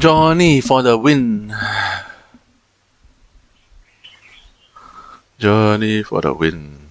Johnny for the win. Johnny for the win.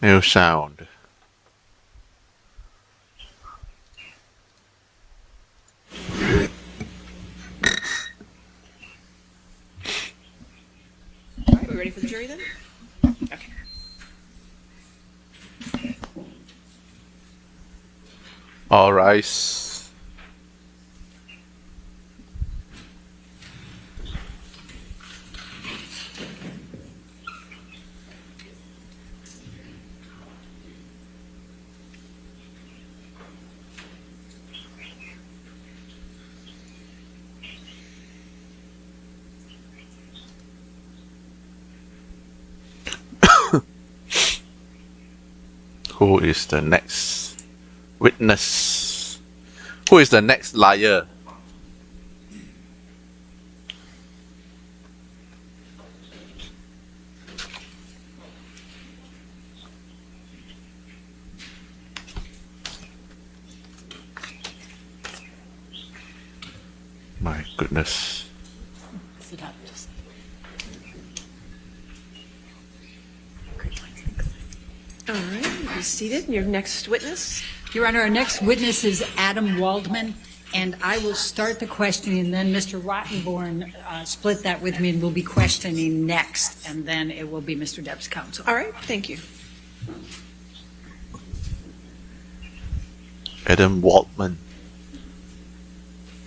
No sound. All right, we ready for the jury then? Okay. All rise. Who is the next witness? Who is the next liar? My goodness. Sit down. Just... All right, be seated. Your next witness. Your Honor, our next witness is Adam Waldman, and I will start the questioning, and then Mr. Rottenborn split that with me, and we'll be questioning next, and then it will be Mr. Depp's counsel. All right, thank you. Adam Waldman.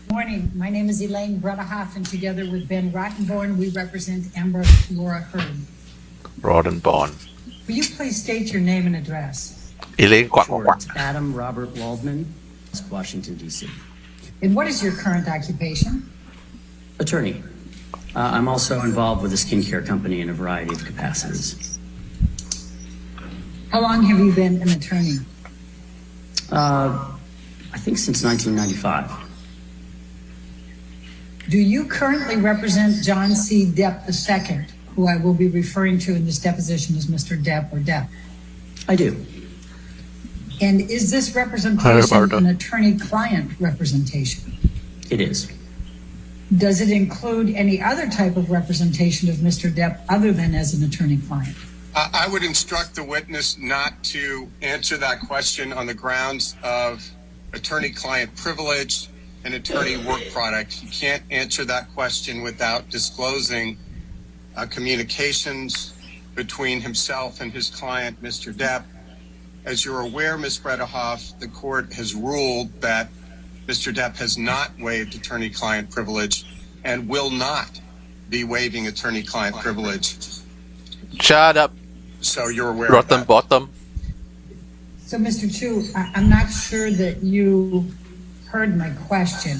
Good morning. My name is Elaine Bredehoff, and together with Ben Rottenborn, we represent Amber Laura Heard. Rottenborn. Will you please state your name and address? Elaine Quack Sure, Quack. it's Adam Robert Waldman, Washington, D.C. And what is your current occupation? Attorney. I'm also involved with a skincare company in a variety of capacities. How long have you been an attorney? I think since 1995. Do you currently represent John C. Depp II, who I will be referring to in this deposition as Mr. Depp or Depp? I do. And is this representation an attorney-client representation? It is. Does it include any other type of representation of Mr. Depp other than as an attorney-client? I would instruct the witness not to answer that question on the grounds of attorney-client privilege and attorney work product. You can't answer that question without disclosing communications between himself and his client, Mr. Depp. As you're aware, Ms. Bredehoff, the court has ruled that Mr. Depp has not waived attorney-client privilege and will not be waiving attorney-client privilege. Shut up. So you're aware Rotten of that. bottom. So, Mr. Chu, I'm not sure that you heard my question.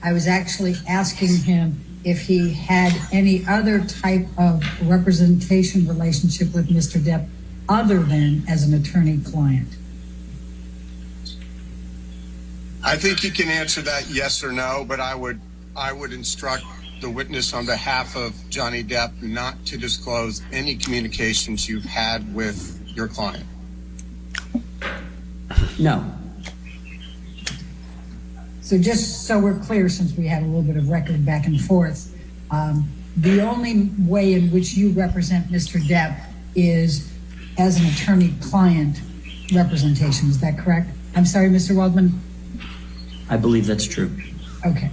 I was actually asking him if he had any other type of representation relationship with Mr. Depp other than as an attorney-client. I think you can answer that yes or no, but I would instruct the witness on behalf of Johnny Depp not to disclose any communications you've had with your client. So just so we're clear, since we had a little bit of record back and forth, the only way in which you represent Mr. Depp is as an attorney-client representation. Is that correct? I'm sorry, Mr. Waldman? I believe that's true. Okay.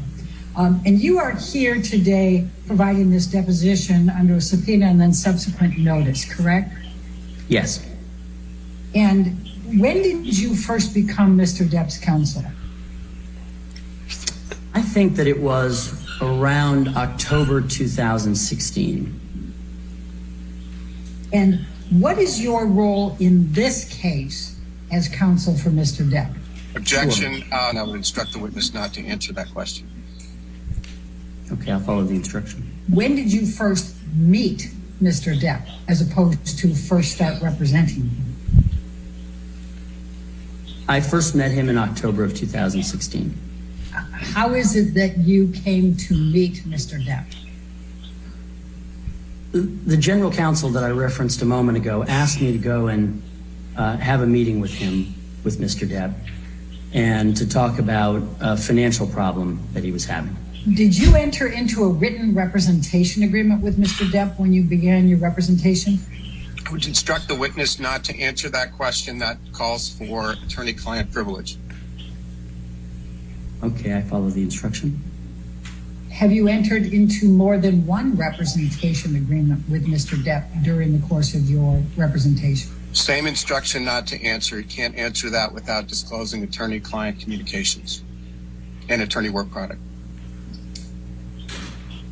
And you are here today providing this deposition under a subpoena and then subsequent notice, correct? Yes. And when did you first become Mr. Depp's counsel? I think that it was around October 2016. And what is your role in this case as counsel for Mr. Depp? Objection. And I would instruct the witness not to answer that question. Okay, I'll follow the instruction. When did you first meet Mr. Depp as opposed to first start representing him? I first met him in October of 2016. How is it that you came to meet Mr. Depp? The general counsel that I referenced a moment ago asked me to go and have a meeting with him, with Mr. Depp, and to talk about a financial problem that he was having. Did you enter into a written representation agreement with Mr. Depp when you began your representation? I would instruct the witness not to answer that question. That calls for attorney-client privilege. Okay, I follow the instruction. Have you entered into more than one representation agreement with Mr. Depp during the course of your representation? Same instruction not to answer. You can't answer that without disclosing attorney-client communications and attorney work product.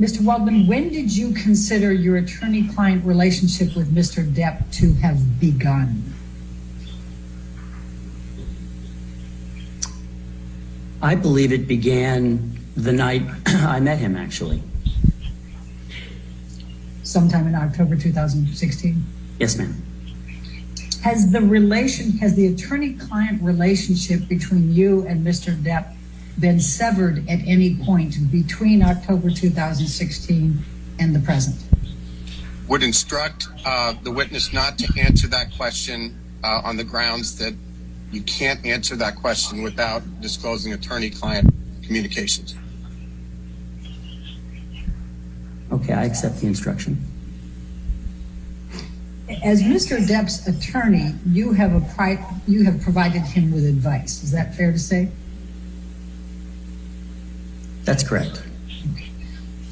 Mr. Waldman, when did you consider your attorney-client relationship with Mr. Depp to have begun? I believe it began the night I met him, actually. Sometime in October 2016? Yes, ma'am. Has the attorney-client relationship between you and Mr. Depp been severed at any point between October 2016 and the present? Would instruct the witness not to answer that question on the grounds that you can't answer that question without disclosing attorney-client communications. Okay, I accept the instruction. As Mr. Depp's attorney, you have provided him with advice. Is that fair to say? That's correct.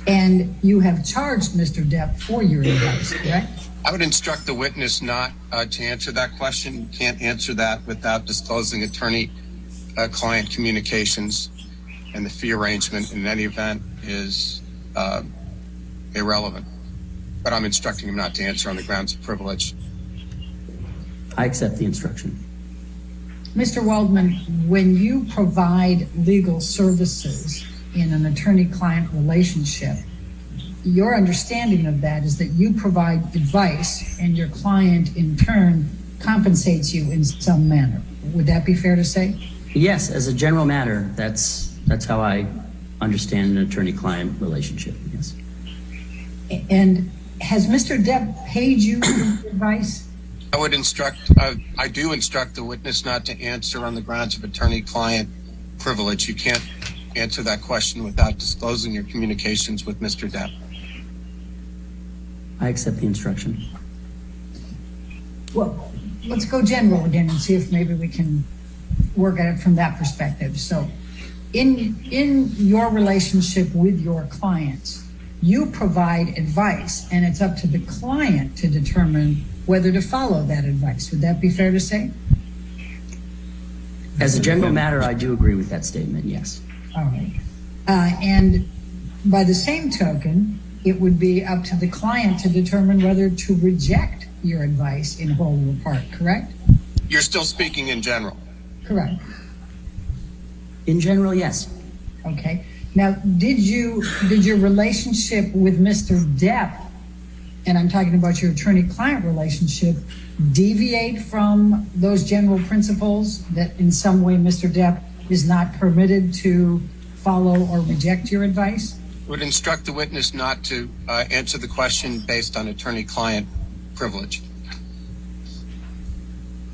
And you have charged Mr. Depp for your advice, correct? I would instruct the witness not to answer that question. You can't answer that without disclosing attorney-client communications, and the fee arrangement in any event is irrelevant. But I'm instructing him not to answer on the grounds of privilege. I accept the instruction. Mr. Waldman, when you provide legal services in an attorney-client relationship, your understanding of that is that you provide advice and your client in turn compensates you in some manner. Would that be fair to say? Yes, as a general matter, that's how I understand an attorney-client relationship, yes. And has Mr. Depp paid you for advice? I do instruct the witness not to answer on the grounds of attorney-client privilege. You can't answer that question without disclosing your communications with Mr. Depp. I accept the instruction. Well, let's go general again and see if maybe we can work at it from that perspective. So in your relationship with your clients, you provide advice and it's up to the client to determine whether to follow that advice. Would that be fair to say? As a general matter, I do agree with that statement, yes. All right. And by the same token, it would be up to the client to determine whether to reject your advice in whole or part, correct? You're still speaking in general. Correct. In general, yes. Okay. Now, did your relationship with Mr. Depp, and I'm talking about your attorney-client relationship, deviate from those general principles that in some way Mr. Depp is not permitted to follow or reject your advice? Would instruct the witness not to answer the question based on attorney-client privilege.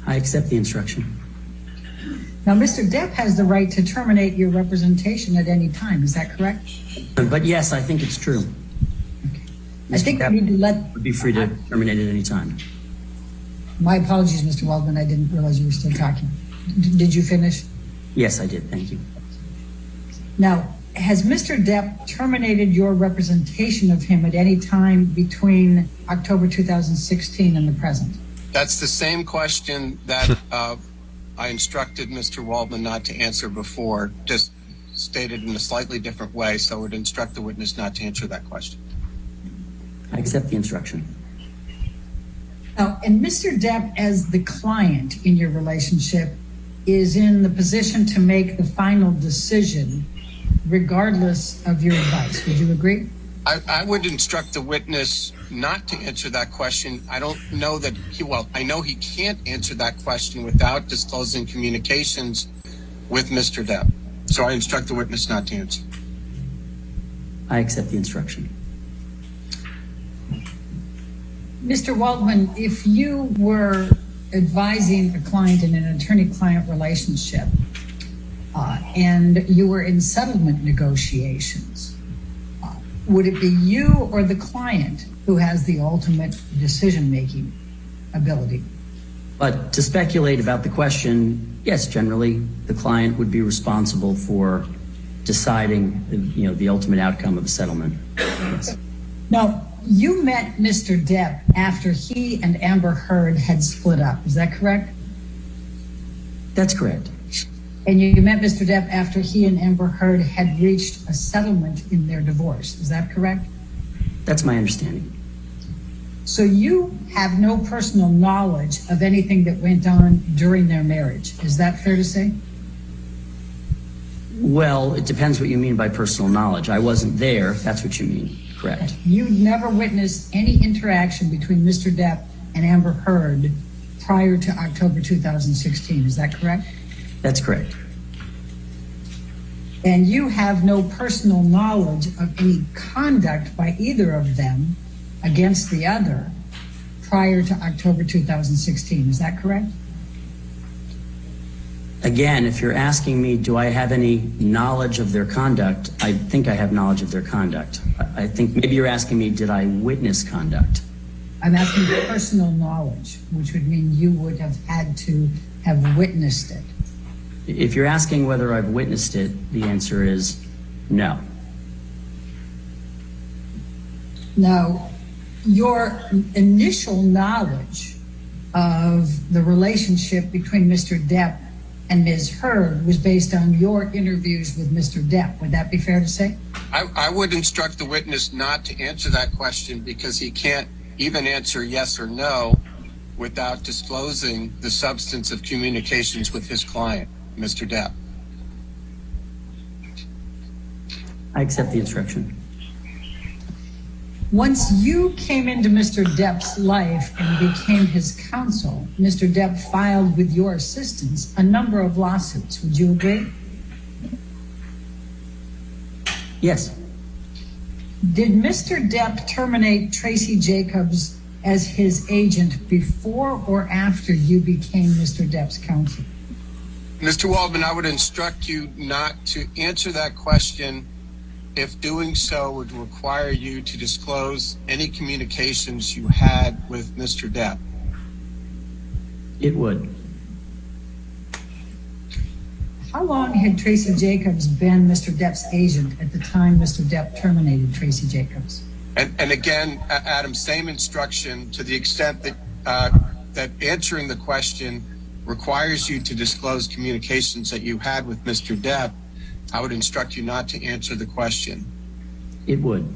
I accept the instruction. Now, Mr. Depp has the right to terminate your representation at any time. Is that correct? But yes, I think it's true. I think we need to let... Would be free to terminate at any time. My apologies, Mr. Waldman. I didn't realize you were still talking. Did you finish? Yes, I did. Thank you. Now, has Mr. Depp terminated your representation of him at any time between October 2016 and the present? That's the same question that I instructed Mr. Waldman not to answer before, just stated in a slightly different way, so I would instruct the witness not to answer that question. I accept the instruction. Now, and Mr. Depp, as the client in your relationship, is in the position to make the final decision regardless of your advice. Would you agree? I would instruct the witness not to answer that question. I don't know that I know he can't answer that question without disclosing communications with Mr. Depp. So I instruct the witness not to answer. I accept the instruction. Mr. Waldman, if you were advising a client in an attorney-client relationship and you were in settlement negotiations, would it be you or the client who has the ultimate decision-making ability? But to speculate about the question, yes, generally the client would be responsible for deciding, the ultimate outcome of a settlement. Yes. Now, you met Mr. Depp after he and Amber Heard had split up. Is that correct? That's correct. And you met Mr. Depp after he and Amber Heard had reached a settlement in their divorce. Is that correct? That's my understanding. So you have no personal knowledge of anything that went on during their marriage. Is that fair to say? Well, it depends what you mean by personal knowledge. I wasn't there. That's what you mean. Correct. You never witnessed any interaction between Mr. Depp and Amber Heard prior to October 2016. Is that correct? That's correct. And you have no personal knowledge of any conduct by either of them against the other prior to October 2016. Is that correct? Again, if you're asking me, do I have any knowledge of their conduct? I think I have knowledge of their conduct. I think maybe you're asking me, did I witness conduct? I'm asking for personal knowledge, which would mean you would have had to have witnessed it. If you're asking whether I've witnessed it, the answer is no. Now, your initial knowledge of the relationship between Mr. Depp and Ms. Heard was based on your interviews with Mr. Depp. Would that be fair to say? I would instruct the witness not to answer that question because he can't even answer yes or no without disclosing the substance of communications with his client, Mr. Depp. I accept the instruction. Once you came into Mr. Depp's life and became his counsel, Mr. Depp filed with your assistance a number of lawsuits. Would you agree? Yes. Did Mr. Depp terminate Tracy Jacobs as his agent before or after you became Mr. Depp's counsel? Mr. Waldman, I would instruct you not to answer that question if doing so would require you to disclose any communications you had with Mr. Depp. It would. How long had Tracy Jacobs been Mr. Depp's agent at the time Mr. Depp terminated Tracy Jacobs? And again, Adam, same instruction to the extent that that answering the question requires you to disclose communications that you had with Mr. Depp. I would instruct you not to answer the question. It would.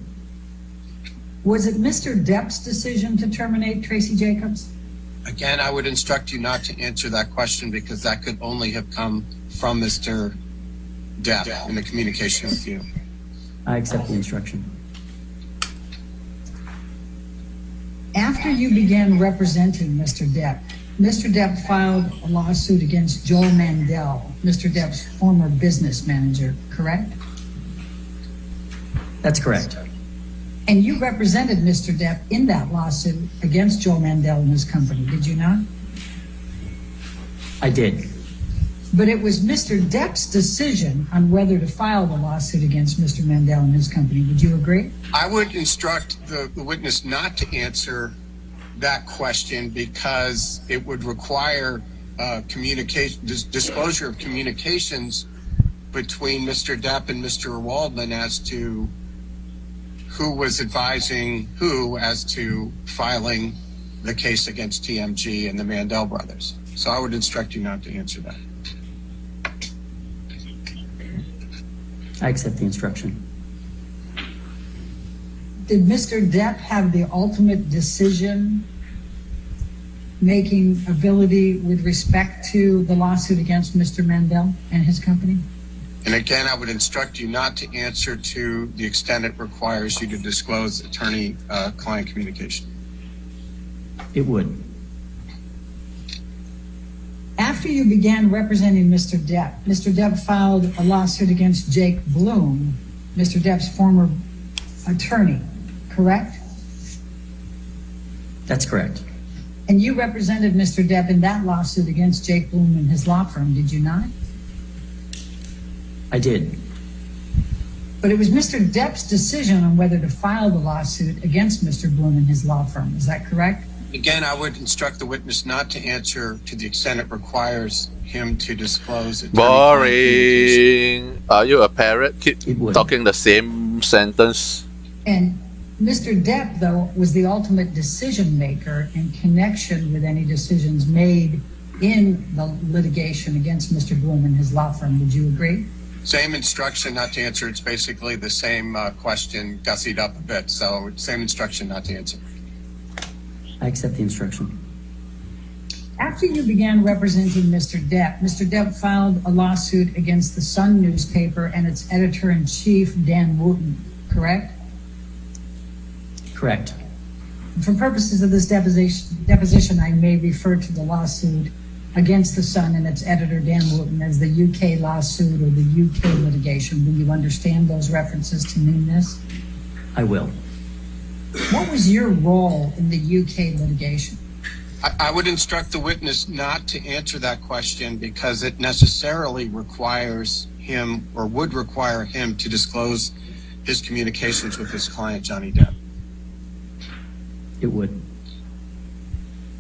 Was it Mr. Depp's decision to terminate Tracy Jacobs? Again, I would instruct you not to answer that question because that could only have come from Mr. Depp in the communication with you. I accept the instruction. After you began representing Mr. Depp filed a lawsuit against Joel Mandel, Mr. Depp's former business manager, correct? That's correct. And you represented Mr. Depp in that lawsuit against Joel Mandel and his company, did you not? I did. But it was Mr. Depp's decision on whether to file the lawsuit against Mr. Mandel and his company. Would you agree? I would instruct the witness not to answer that question because it would require disclosure of communications between Mr. Depp and Mr. Waldman as to who was advising who as to filing the case against TMG and the Mandel brothers. So I would instruct you not to answer that. I accept the instruction. Did Mr. Depp have the ultimate decision-making ability with respect to the lawsuit against Mr. Mandel and his company? And again, I would instruct you not to answer to the extent it requires you to disclose attorney-client communication. It would. After you began representing Mr. Depp filed a lawsuit against Jake Bloom, Mr. Depp's former attorney, correct? That's correct. And you represented Mr. Depp in that lawsuit against Jake Bloom and his law firm, did you not? I did. But it was Mr. Depp's decision on whether to file the lawsuit against Mr. Bloom and his law firm, is that correct? Again, I would instruct the witness not to answer to the extent it requires him to disclose Boring. Are you a parrot? Keep talking the same sentence. And Mr. Depp, though, was the ultimate decision maker in connection with any decisions made in the litigation against Mr. Bloom and his law firm. Would you agree? Same instruction not to answer. It's basically the same question gussied up a bit. So same instruction not to answer. I accept the instruction. After you began representing Mr. Depp filed a lawsuit against the Sun newspaper and its editor-in-chief, Dan Wooten, correct? Correct. For purposes of this deposition, I may refer to the lawsuit against the Sun and its editor, Dan Wooten, as the UK lawsuit or the UK litigation. Will you understand those references to mean this? I will. What was your role in the UK litigation? I would instruct the witness not to answer that question because it necessarily requires him or would require him to disclose his communications with his client, Johnny Depp. It would.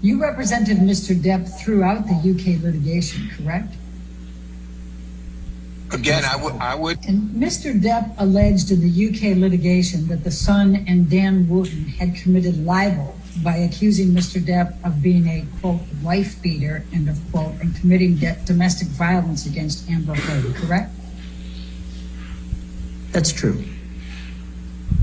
You represented Mr. Depp throughout the UK litigation, correct? Again, I would. And Mr. Depp alleged in the UK litigation that the Sun and Dan Wooten had committed libel by accusing Mr. Depp of being a, quote, wife beater, end of quote, and committing domestic violence against Amber Heard, correct? That's true.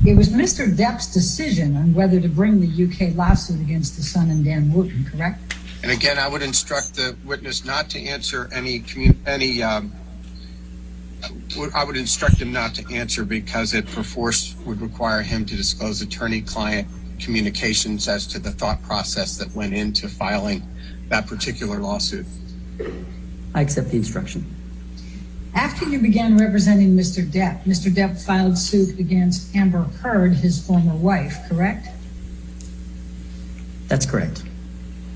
It was Mr. Depp's decision on whether to bring the UK lawsuit against the Sun and Dan Wooten, correct? And again, I would instruct the witness not to answer I would instruct him not to answer because it perforce would require him to disclose attorney-client communications as to the thought process that went into filing that particular lawsuit. I accept the instruction. After you began representing Mr. Depp filed suit against Amber Heard, his former wife, correct? That's correct.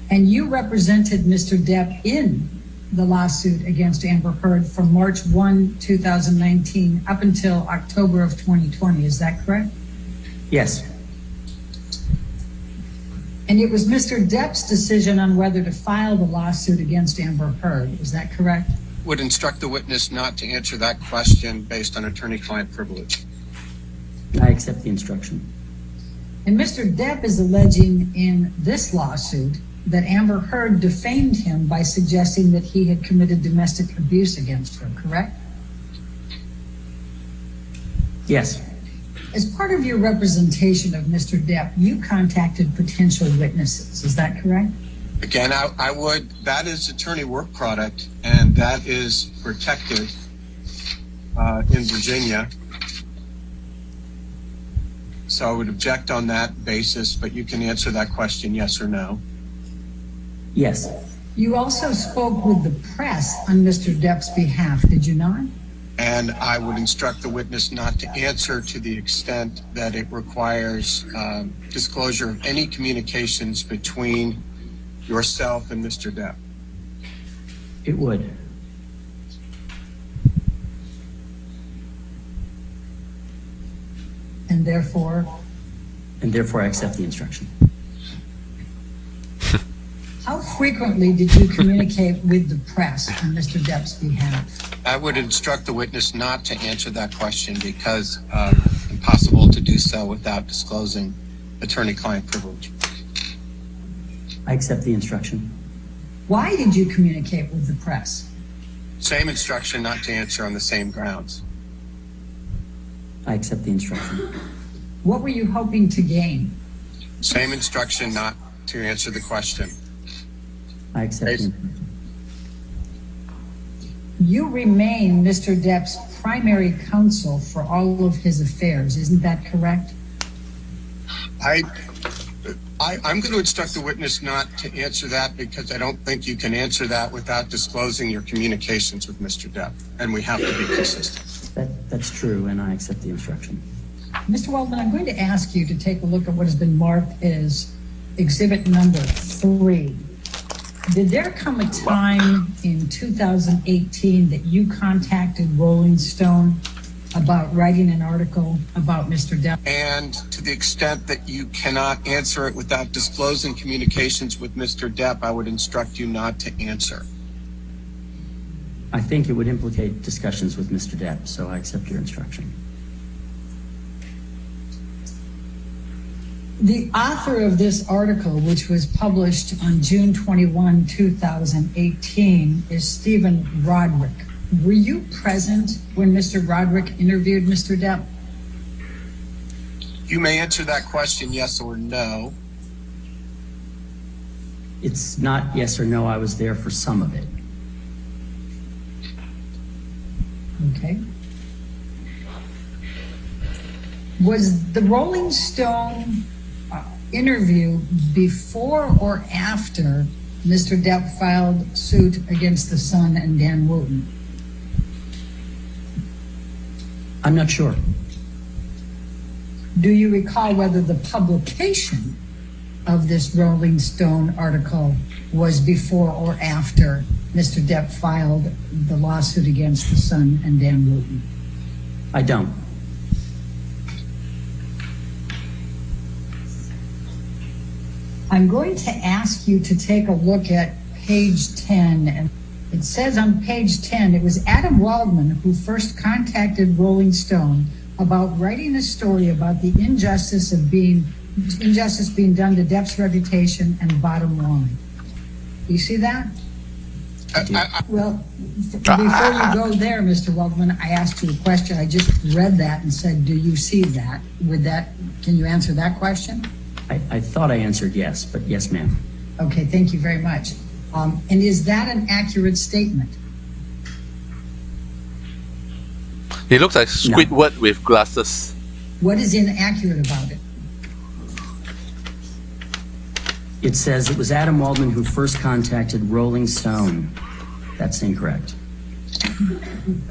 And you represented Mr. Depp in the lawsuit against Amber Heard from March 1, 2019 up until October of 2020. Is that correct? Yes. And it was Mr. Depp's decision on whether to file the lawsuit against Amber Heard. Is that correct? Would instruct the witness not to answer that question based on attorney-client privilege. I accept the instruction. And Mr. Depp is alleging in this lawsuit that Amber Heard defamed him by suggesting that he had committed domestic abuse against her, correct? Yes. As part of your representation of Mr. Depp, you contacted potential witnesses. Is that correct? Again, I would, that is attorney work product, and that is protected in Virginia. So I would object on that basis, but you can answer that question yes or no. Yes. You also spoke with the press on Mr. Depp's behalf, did you not? And I would instruct the witness not to answer to the extent that it requires disclosure of any communications between yourself and Mr. Depp. It would. And therefore, I accept the instruction. how frequently did you communicate with the press on Mr. Depp's behalf? I would instruct the witness not to answer that question because impossible to do so without disclosing attorney-client privilege. I accept the instruction. Why did you communicate with the press? Same instruction not to answer on the same grounds. I accept the instruction. What were you hoping to gain? Same instruction not to answer the question. I accept the instruction. You remain Mr. Depp's primary counsel for all of his affairs. Isn't that correct? I'm going to instruct the witness not to answer that because I don't think you can answer that without disclosing your communications with Mr. Depp, and we have to be consistent. That's true, and I accept the instruction. Mr. Waldman, I'm going to ask you to take a look at what has been marked as exhibit number 3. Did there come a time in 2018 that you contacted Rollingstone about writing an article about Mr. Depp? And to the extent that you cannot answer it without disclosing communications with Mr. Depp, I would instruct you not to answer. I think it would implicate discussions with Mr. Depp, so I accept your instruction. The author of this article, which was published on June 21, 2018, is Stephen Roderick. Were you present when Mr. Roderick interviewed Mr. Depp? You may answer that question yes or no. It's not yes or no. I was there for some of it. Okay. Was the Rolling Stone interview before or after Mr. Depp filed suit against the Sun and Dan Wooten? I'm not sure. Do you recall whether the publication of this Rolling Stone article was before or after Mr. Depp filed the lawsuit against the Sun and Dan Wooten? I don't. I'm going to ask you to take a look at page 10. And it says on page 10, it was Adam Waldman who first contacted Rolling Stone about writing a story about the injustice being done to Depp's reputation and bottom line. You see that? Well, before you go there, Mr. Waldman, I asked you a question. I just read that and said, do you see that? Can you answer that question? I thought I answered yes, but yes, ma'am. Okay, thank you very much. And is that an accurate statement? He looks like Squidward with glasses. What is inaccurate about it? It says it was Adam Waldman who first contacted Rolling Stone. That's incorrect.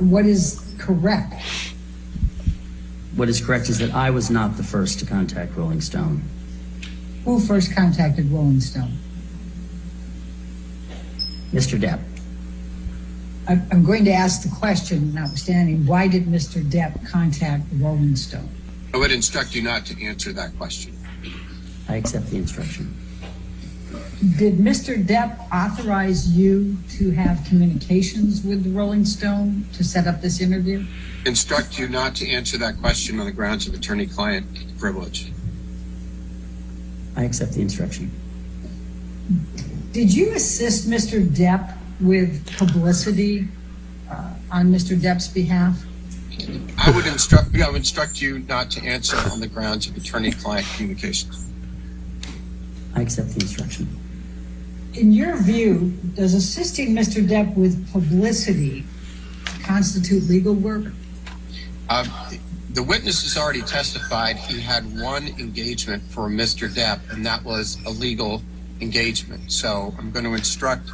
What is correct? What is correct is that I was not the first to contact Rolling Stone. Who first contacted Rolling Stone? Mr. Depp. I'm going to ask the question, notwithstanding, why did Mr. Depp contact Rolling Stone? I would instruct you not to answer that question. I accept the instruction. Did Mr. Depp authorize you to have communications with the Rolling Stone to set up this interview? Instruct you not to answer that question on the grounds of attorney-client privilege. I accept the instruction. Did you assist Mr. Depp with publicity on Mr. Depp's behalf? I would instruct you not to answer on the grounds of attorney-client communications. I accept the instruction. In your view, does assisting Mr. Depp with publicity constitute legal work? The witness has already testified he had one engagement for Mr. Depp, and that was a legal engagement. So I'm going to instruct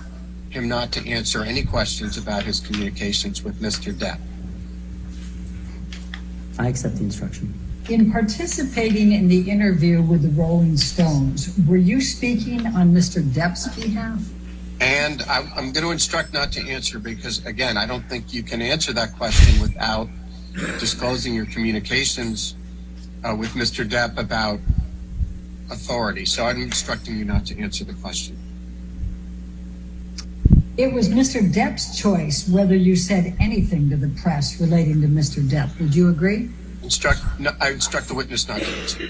him not to answer any questions about his communications with Mr. Depp. I accept the instruction. In participating in the interview with the Rolling Stones, were you speaking on Mr. Depp's behalf? And I'm going to instruct not to answer because, again, I don't think you can answer that question without disclosing your communications with Mr. Depp about authority. So I'm instructing you not to answer the question. It was Mr. Depp's choice whether you said anything to the press relating to Mr. Depp. Would you agree? I instruct the witness not to answer.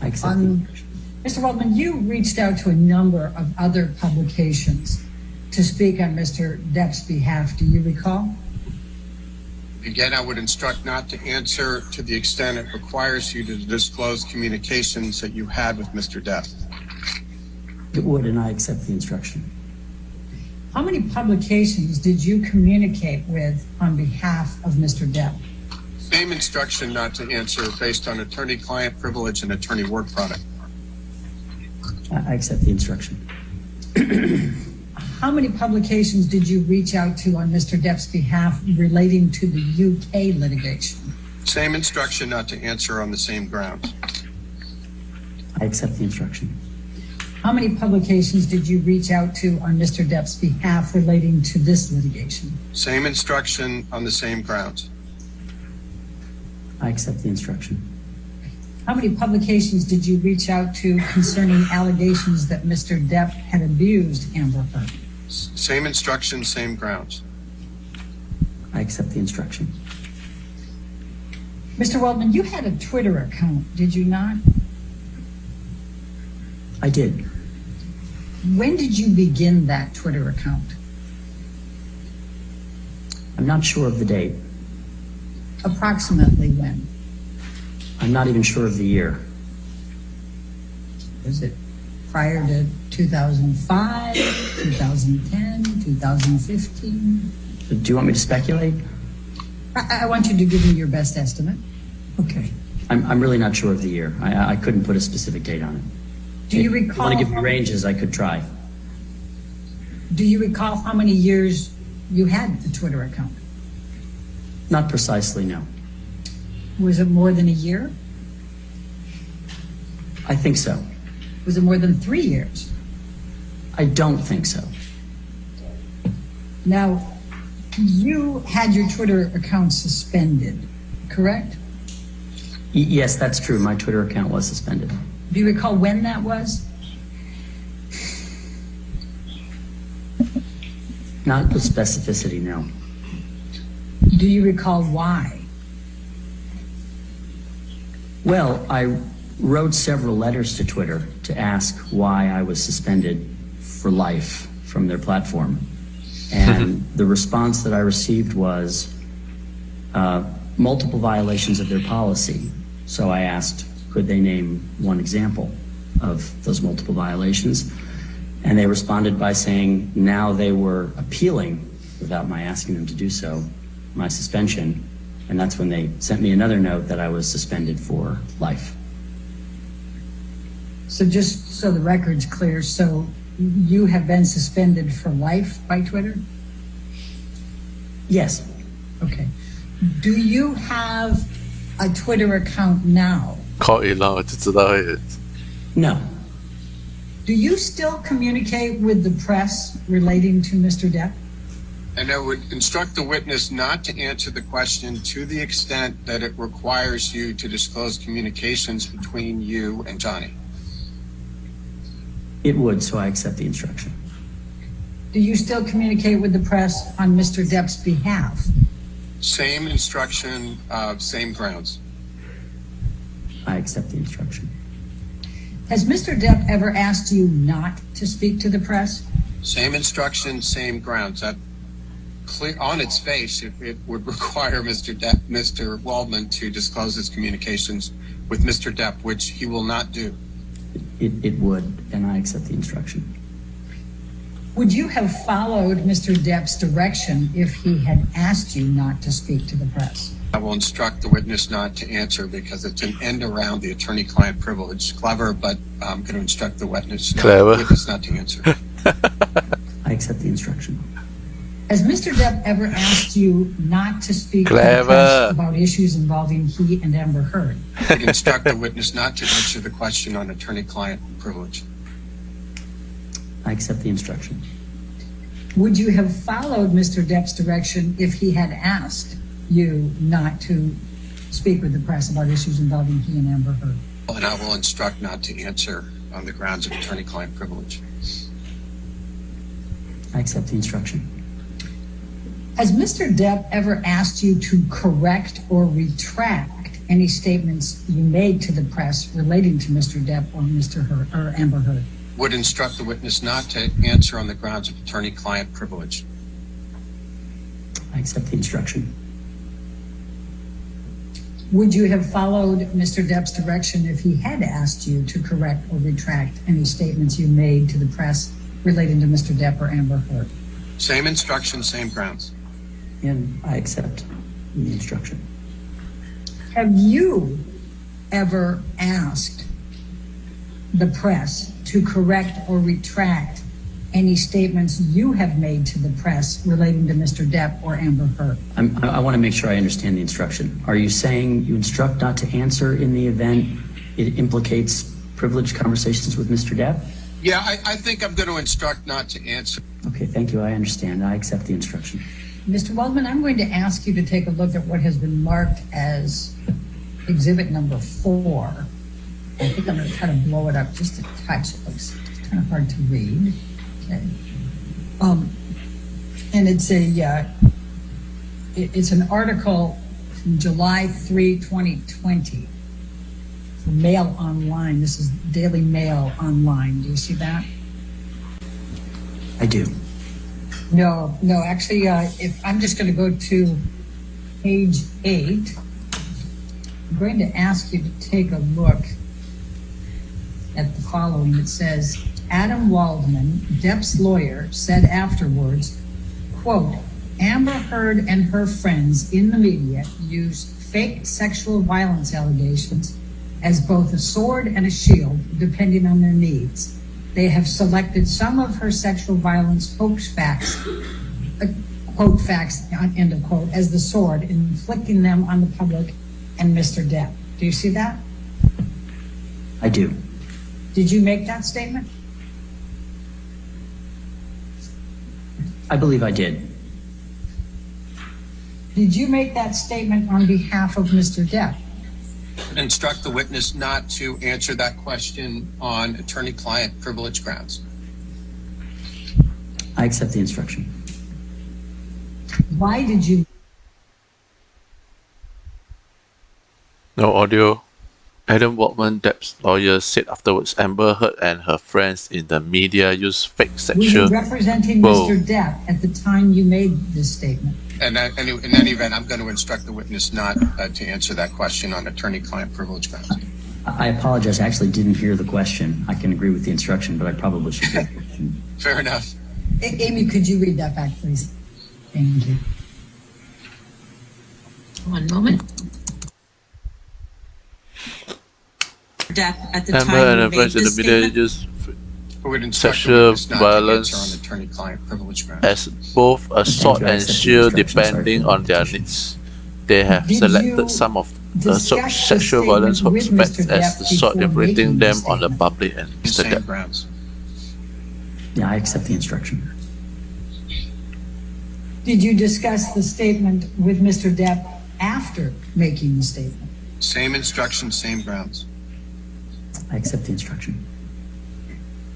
I accept the instruction. Mr. Waldman, you reached out to a number of other publications to speak on Mr. Depp's behalf. Do you recall? Again, I would instruct not to answer to the extent it requires you to disclose communications that you had with Mr. Depp. It would, and I accept the instruction. How many publications did you communicate with on behalf of Mr. Depp? Same instruction not to answer based on attorney-client privilege and attorney work product. I accept the instruction. How many publications did you reach out to on Mr. Depp's behalf relating to the UK litigation? Same instruction not to answer on the same grounds. I accept the instruction. How many publications did you reach out to on Mr. Depp's behalf relating to this litigation? Same instruction on the same grounds. I accept the instruction. How many publications did you reach out to concerning allegations that Mr. Depp had abused Amber Heard? Same instruction, same grounds. I accept the instruction. Mr. Waldman, you had a Twitter account, did you not? I did. When did you begin that Twitter account? I'm not sure of the date. Approximately when? I'm not even sure of the year. Was it prior to 2005, 2010, 2015? Do you want me to speculate? I want you to give me your best estimate. Okay. I'm really not sure of the year. I couldn't put a specific date on it. Do you If you recall? want to give me ranges, I could try. Do you recall how many years you had the Twitter account? Not precisely, no. Was it more than a year? I think so. Was it more than 3 years? I don't think so. Now, you had your Twitter account suspended, correct? Yes, that's true. My Twitter account was suspended. Do you recall when that was? Not with specificity, no. Do you recall why? Well, I wrote several letters to Twitter to ask why I was suspended for life from their platform. And the response that I received was multiple violations of their policy. So I asked, could they name one example of those multiple violations? And they responded by saying now they were appealing, without my asking them to do so, my suspension. And that's when they sent me another note that I was suspended for life. So just so the record's clear, so you have been suspended for life by Twitter? Yes, Okay. Do you have a Twitter account now? 可以啦，我就知道会。 no, Do you still communicate with the press relating to Mr. Depp? And I would instruct the witness not to answer the question to the extent that it requires you to disclose communications between you and Johnny. it would, so I accept the instruction. Do you still communicate with the press on Mr. Depp's behalf? Same instruction, same grounds. I accept the instruction. Has Mr. Depp ever asked you not to speak to the press? Same instruction, same grounds. That clear on its face, it would require Mr. Waldman to disclose his communications with Mr. Depp, which he will not do. It would, and I accept the instruction. Would you have followed Mr. Depp's direction if he had asked you not to speak to the press? I will instruct the witness not to answer because it's an end around the attorney-client privilege. Clever, but I'm going to instruct the witness not to answer. I accept the instruction. Has Mr. Depp ever asked you not to speak to the Clever. press about issues involving he and Amber Heard? I would instruct the witness not to answer the question on attorney-client privilege. I accept the instruction. Would you have followed Mr. Depp's direction if he had asked you not to speak with the press about issues involving he and Amber Heard. And I will instruct not to answer on the grounds of attorney-client privilege. I accept the instruction. Has Mr. Depp ever asked you to correct or retract any statements you made to the press relating to Mr. Depp or or Amber Heard? Would instruct the witness not to answer on the grounds of attorney-client privilege. I accept the instruction. Would you have followed Mr. Depp's direction if he had asked you to correct or retract any statements you made to the press relating to Mr. Depp or Amber Heard? Same instruction, same grounds. And I accept the instruction. Have you ever asked the press to correct or retract any statements you have made to the press relating to Mr. Depp or Amber Heard? I want to make sure I understand the instruction. Are you saying you instruct not to answer in the event it implicates privileged conversations with Mr. Depp? Yeah, I think I'm going to instruct not to answer. Okay, thank you. I understand. I accept the instruction. Mr. Waldman, I'm going to ask you to take a look at what has been marked as exhibit number 4. I think I'm going to try to blow it up just a touch. It looks kind of hard to read. Okay. And it's it's an article from July 3, 2020 from Mail Online. This is Daily Mail Online. Do you see that? I do. No, actually, if I'm just going to go to page 8, I'm going to ask you to take a look at the following. It says, Adam Waldman, Depp's lawyer, said afterwards, quote, Amber Heard and her friends in the media use fake sexual violence allegations as both a sword and a shield, depending on their needs. They have selected some of her sexual violence hoax facts, quote facts, end of quote, as the sword, inflicting them on the public and Mr. Depp. Do you see that? I do. Did you make that statement? I believe I did. Did you make that statement on behalf of Mr. Depp? Instruct the witness not to answer that question on attorney-client privilege grounds. I accept the instruction. Why did you? No audio. Adam Waldman, Depp's lawyer, said afterwards Amber Heard and her friends in the media use fake Were sexual... you representing Mr. Depp at the time you made this statement? And in any event, I'm going to instruct the witness not to answer that question on attorney-client privilege grounds. I apologize. I actually didn't hear the question. I can agree with the instruction, but I probably should hear the question. Fair enough. Amy, could you read that back, please? Thank you. One moment. Depp at the Amber time and you her made friends in the this media statement? use Who would instruct the sexual witness not to violence answer on attorney-client privilege grounds. as both a sword you. I and accept the shield instruction. Sorry depending for the on their repetition. needs. They have Did selected you some of the discuss the sexual violence statement hoax with facts Mr. as Depp the sword before inflicting making the them on the statement? public and Mr. Same Depp. grounds. Yeah, I accept the instruction. Did you discuss the statement with Mr. Depp after making the statement? Same instruction, same grounds. I accept the instruction.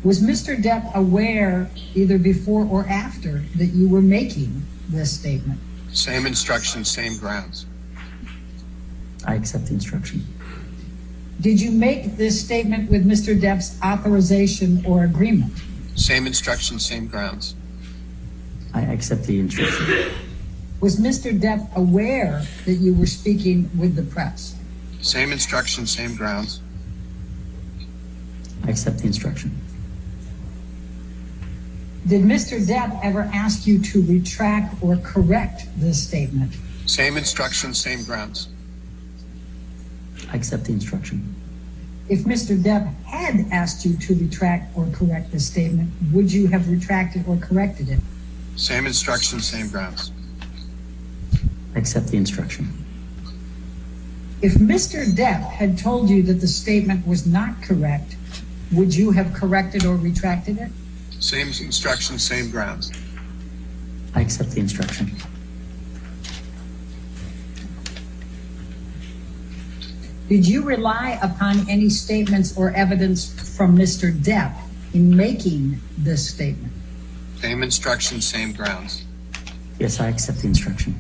Was Mr. Depp aware, either before or after, that you were making this statement? Same instruction, same grounds. I accept the instruction. Did you make this statement with Mr. Depp's authorization or agreement? Same instruction, same grounds. I accept the instruction. Was Mr. Depp aware that you were speaking with the press? Same instruction, same grounds. I accept the instruction. Did Mr. Depp ever ask you to retract or correct this statement? Same instruction, same grounds. I accept the instruction. If Mr. Depp had asked you to retract or correct this statement, would you have retracted or corrected it? Same instruction, same grounds. I accept the instruction. If Mr. Depp had told you that the statement was not correct, would you have corrected or retracted it? Same instruction, same grounds. I accept the instruction. Did you rely upon any statements or evidence from Mr. Depp in making this statement? Same instruction, same grounds. Yes, I accept the instruction.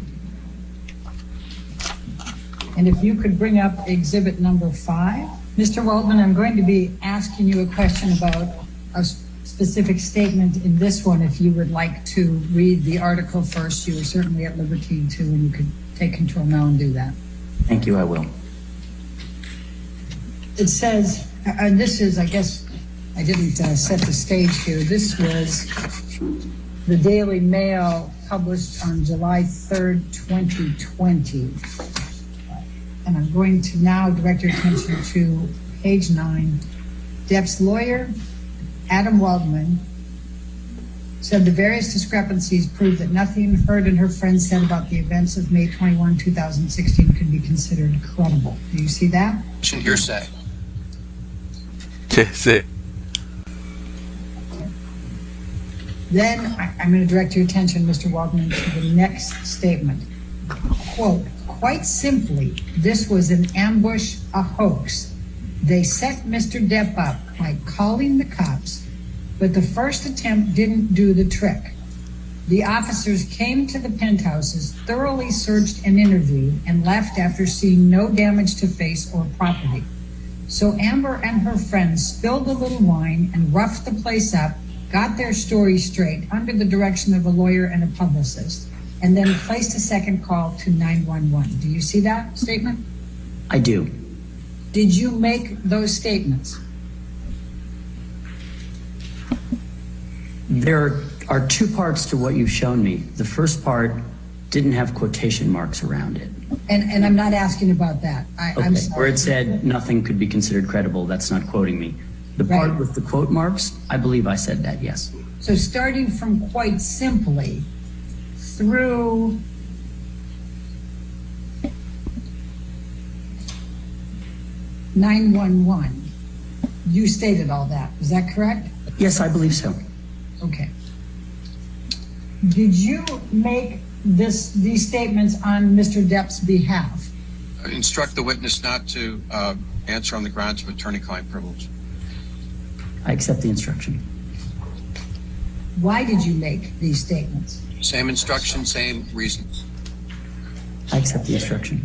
And if you could bring up exhibit number 5. Mr. Waldman, I'm going to be asking you a question about a specific statement in this one. If you would like to read the article first, you are certainly at liberty to, and you could take control now and do that. Thank you, I will. It says, and this is, I guess, I didn't set the stage here. This was the Daily Mail published on July 3rd, 2020. And I'm going to now direct your attention to page 9. Depp's lawyer, Adam Waldman, said the various discrepancies prove that nothing Heard and her friends said about the events of May 21, 2016 could be considered credible. Do you see that? Hearsay. Okay, say. Then I'm going to direct your attention, Mr. Waldman, to the next statement. Quote, quite simply, this was an ambush, a hoax. They set Mr. Depp up by calling the cops, but the first attempt didn't do the trick. The officers came to the penthouses, thoroughly searched and interviewed, and left after seeing no damage to face or property. So Amber and her friends spilled a little wine and roughed the place up, got their story straight under the direction of a lawyer and a publicist, and then placed a second call to 911. Do you see that statement? I do. Did you make those statements? There are two parts to what you've shown me. The first part didn't have quotation marks around it. And I'm not asking about that. I'm sorry. Where it said nothing could be considered credible, that's not quoting me. The part Right. with the quote marks, I believe I said that, yes. So starting from quite simply through (911), you stated all that. Is that correct? Yes, I believe so. Okay. Did you make these statements on Mr. Depp's behalf? Instruct the witness not to answer on the grounds of attorney-client privilege. I accept the instruction. Why did you make these statements? Same instruction, same reason. I accept the instruction.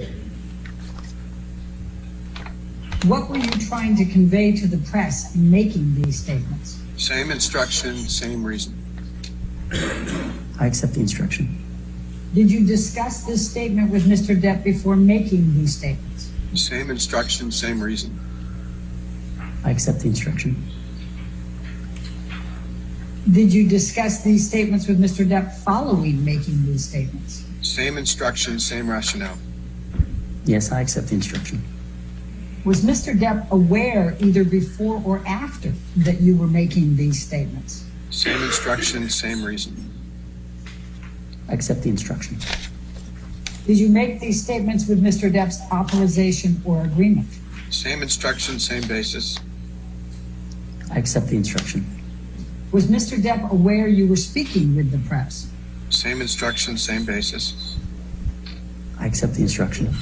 What were you trying to convey to the press in making these statements? Same instruction, same reason. I accept the instruction. Did you discuss this statement with Mr. Depp before making these statements? Same instruction, same reason. I accept the instruction. Did you discuss these statements with Mr. Depp following making these statements? Same instruction, same rationale. Yes, I accept the instruction. Was Mr. Depp aware either before or after that you were making these statements? Same instruction, same reason. I accept the instruction. Did you make these statements with Mr. Depp's authorization or agreement? Same instruction, same basis. I accept the instruction. Was Mr. Depp aware you were speaking with the press? Same instruction, same basis. I accept the instruction.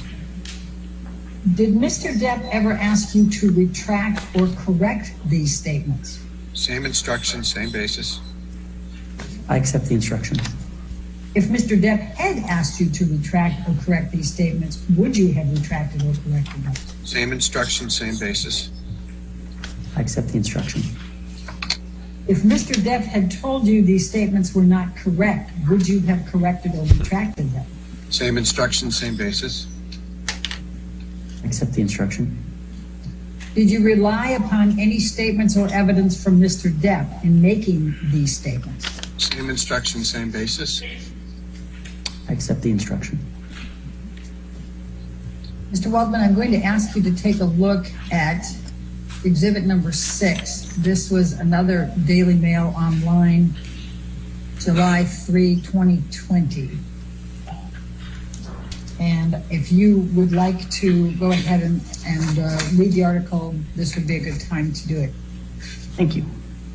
Did Mr. Depp ever ask you to retract or correct these statements? Same instruction, same basis. I accept the instruction. If Mr. Depp had asked you to retract or correct these statements, would you have retracted or corrected them? Same instruction, same basis. I accept the instruction. If Mr. Depp had told you these statements were not correct, would you have corrected or retracted them? Same instruction, same basis. I accept the instruction. Did you rely upon any statements or evidence from Mr. Depp in making these statements? Same instruction, same basis. I accept the instruction. Mr. Waldman, I'm going to ask you to take a look at exhibit number 6. This was another Daily Mail online, July 3, 2020. And if you would like to go ahead and read the article, this would be a good time to do it. Thank you.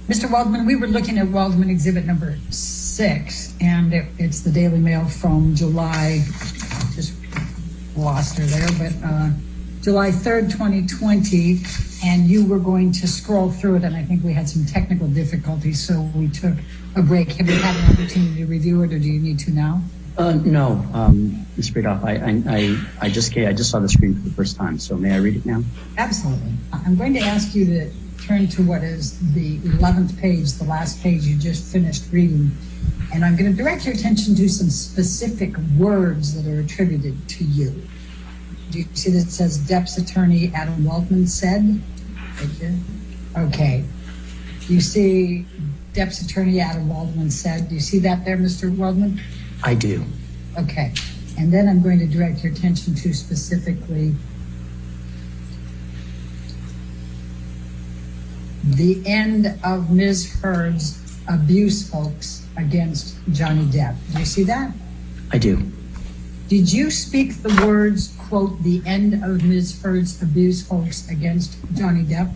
Mr. Waldman, we were looking at Waldman exhibit number 6, and it's the Daily Mail from July. Just lost her there, but July 3rd, 2020, and you were going to scroll through it, and I think we had some technical difficulties, so we took a break. Have you had an opportunity to review it, or do you need to now? No, Ms. Bredoff, I just saw the screen for the first time, so may I read it now? Absolutely. I'm going to ask you to turn to what is the 11th page, the last page you just finished reading, and I'm going to direct your attention to some specific words that are attributed to you. Do you see that it says Depp's attorney Adam Waldman said? Okay. You see Depp's attorney Adam Waldman said. Do you see that there, Mr. Waldman? I do. Okay. And then I'm going to direct your attention to specifically the end of Ms. Heard's abuse hoax against Johnny Depp. Do you see that? I do. Did you speak the words, quote, the end of Ms. Heard's abuse hoax against Johnny Depp?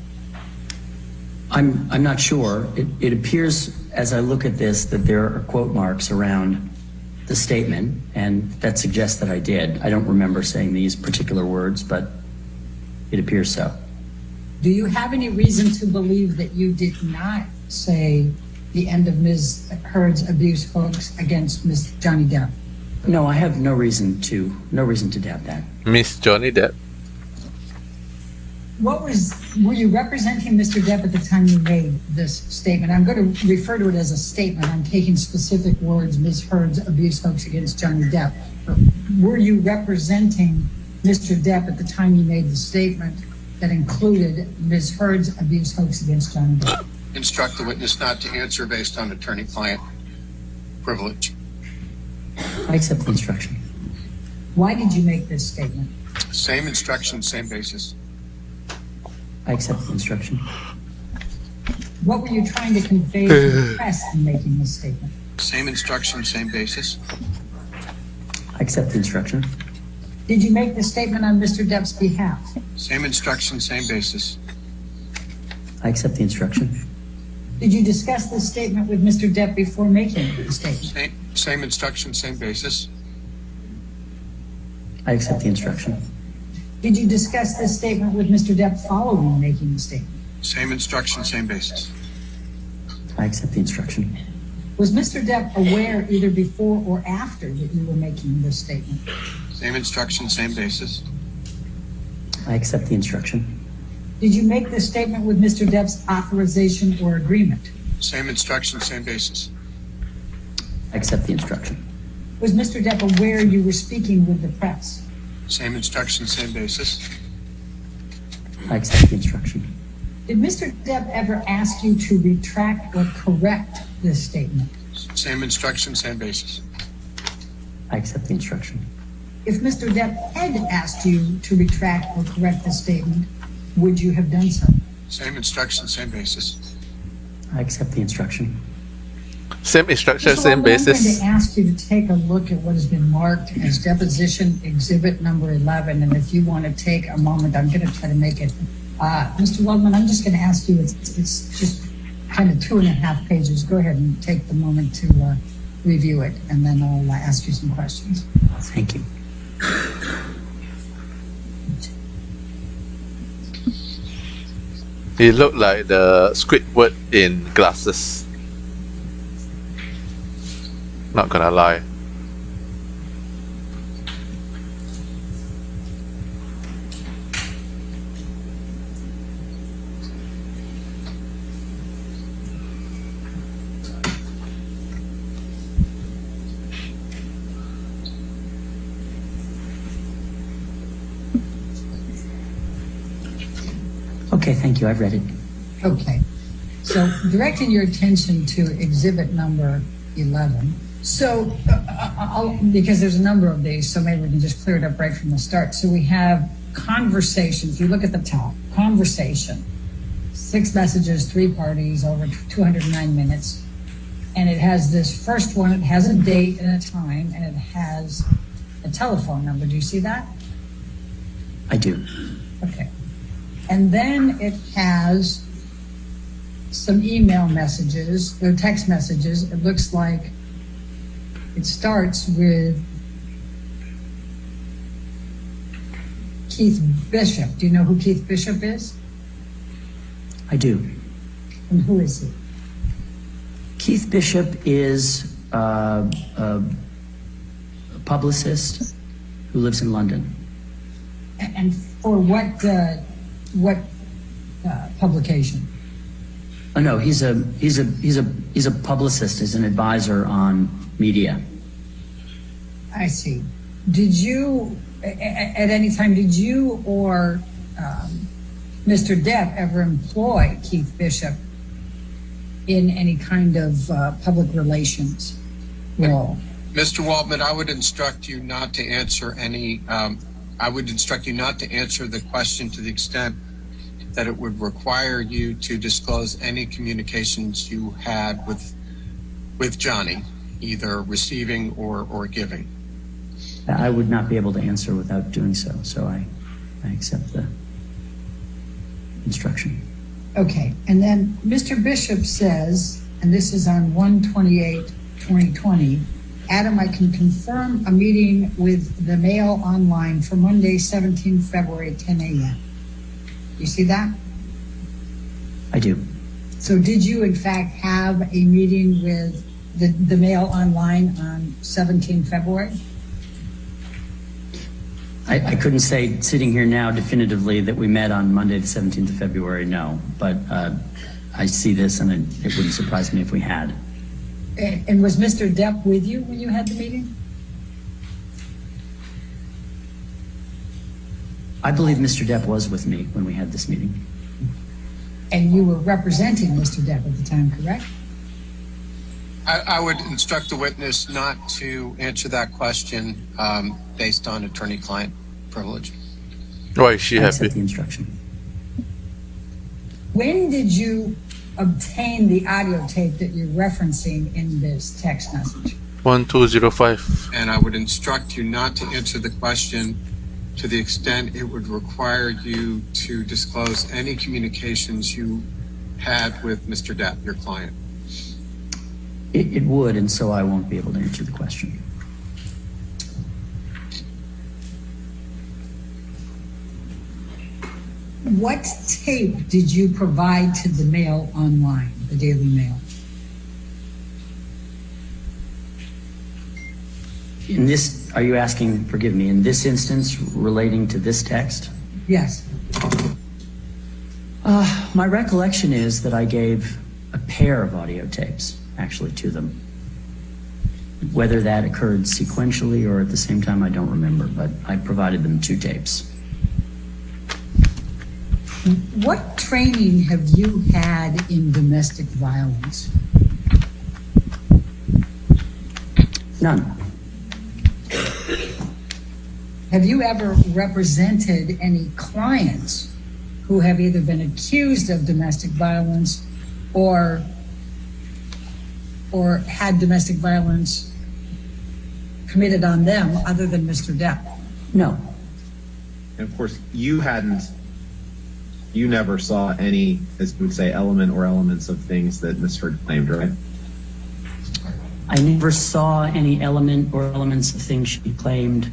I'm not sure. It appears as I look at this that there are quote marks around the statement, and that suggests that I did. I don't remember saying these particular words, but it appears so. Do you have any reason to believe that you did not say the end of Ms. Heard's abuse hoax against Ms. Johnny Depp? No, I have no reason to doubt that. Miss Johnny Depp. Were you representing Mr. Depp at the time you made this statement? I'm going to refer to it as a statement. I'm taking specific words, Ms. Heard's abuse hoax against Johnny Depp. But were you representing Mr. Depp at the time you made the statement that included Ms. Heard's abuse hoax against Johnny Depp? Instruct the witness not to answer based on attorney-client privilege. I accept the instruction. Why did you make this statement? Same instruction, same basis. I accept the instruction. What were you trying to convey to the press in making this statement? Same instruction, same basis. I accept the instruction. Did you make the statement on Mr. Depp's behalf? Same instruction, same basis. I accept the instruction. Did you discuss this statement with Mr. Depp before making the statement? Same instruction, same basis. I accept the instruction. Did you discuss this statement with Mr. Depp following making the statement? Same instruction, same basis. I accept the instruction. Was Mr. Depp aware either before or after that you were making this statement? Same instruction, same basis. I accept the instruction. Did you make this statement with Mr. Depp's authorization or agreement? Same instruction, same basis. I accept the instruction. Was Mr. Depp aware you were speaking with the press? Same instruction, same basis. I accept the instruction. Did Mr. Depp ever ask you to retract or correct this statement? Same instruction, same basis. I accept the instruction. If Mr. Depp had asked you to retract or correct this statement, would you have done so? Same instruction, same basis. I accept the instruction. Same instruction, Mr. same Waldman, I'm going basis. to ask you to take a look at what has been marked as Deposition Exhibit number 11, and if you want to take a moment, I'm going to try to make it. Mr. Waldman, I'm just going to ask you, it's just kind of 2.5 pages. Go ahead and take the moment to review it, and then I'll ask you some questions. Thank you. He looked like the Squidward in glasses. Not gonna lie. Okay, thank you. I've read it. Okay. So directing your attention to exhibit number 11. So, because there's a number of these, so maybe we can just clear it up right from the start. So we have conversation. If you look at the top, conversation, 6 messages, 3 parties, over 209 minutes. And it has this first one, it has a date and a time, and it has a telephone number. Do you see that? I do. Okay. And then it has some email messages, or text messages. It looks like it starts with Keith Bishop. Do you know who Keith Bishop is? I do. And who is he? Keith Bishop is a publicist who lives in London. And for what publication? Oh no, he's a publicist. He's an advisor on media. I see. Did you, at any time, did you or Mr. Depp ever employ Keith Bishop in any kind of public relations role? Mr. Waldman, I would instruct you not to answer I would instruct you not to answer the question to the extent that it would require you to disclose any communications you had with Johnny, either receiving or giving. I would not be able to answer without doing so, so I accept the instruction. Okay, and then Mr. Bishop says, and this is on 1/28/2020, Adam, I can confirm a meeting with the Mail Online for Monday, 17 February at 10 a.m. You see that? I do. So did you in fact have a meeting with the Mail Online on 17 February? I couldn't say sitting here now definitively that we met on Monday the 17th of February, no. But I see this and it wouldn't surprise me if we had. And was Mr. Depp with you when you had the meeting? I believe Mr. Depp was with me when we had this meeting. And you were representing Mr. Depp at the time, correct? I would instruct the witness not to answer that question based on attorney-client privilege. Why is she I happy? accept the instruction. When did you obtain the audio tape that you're referencing in this text message? 1205. And I would instruct you not to answer the question to the extent it would require you to disclose any communications you had with Mr. Depp, your client. It would, and so I won't be able to answer the question. What tape did you provide to the Mail Online, the Daily Mail? In this, are you asking, forgive me, in this instance relating to this text? Yes. My recollection is that I gave a pair of audio tapes, actually, to them. Whether that occurred sequentially or at the same time, I don't remember, but I provided them 2 tapes. What training have you had in domestic violence? None. Have you ever represented any clients who have either been accused of domestic violence or had domestic violence committed on them other than Mr. Depp? No. And of course, you never saw any, as you would say, element or elements of things that Ms. Heard claimed, right? I never saw any element or elements of things she claimed.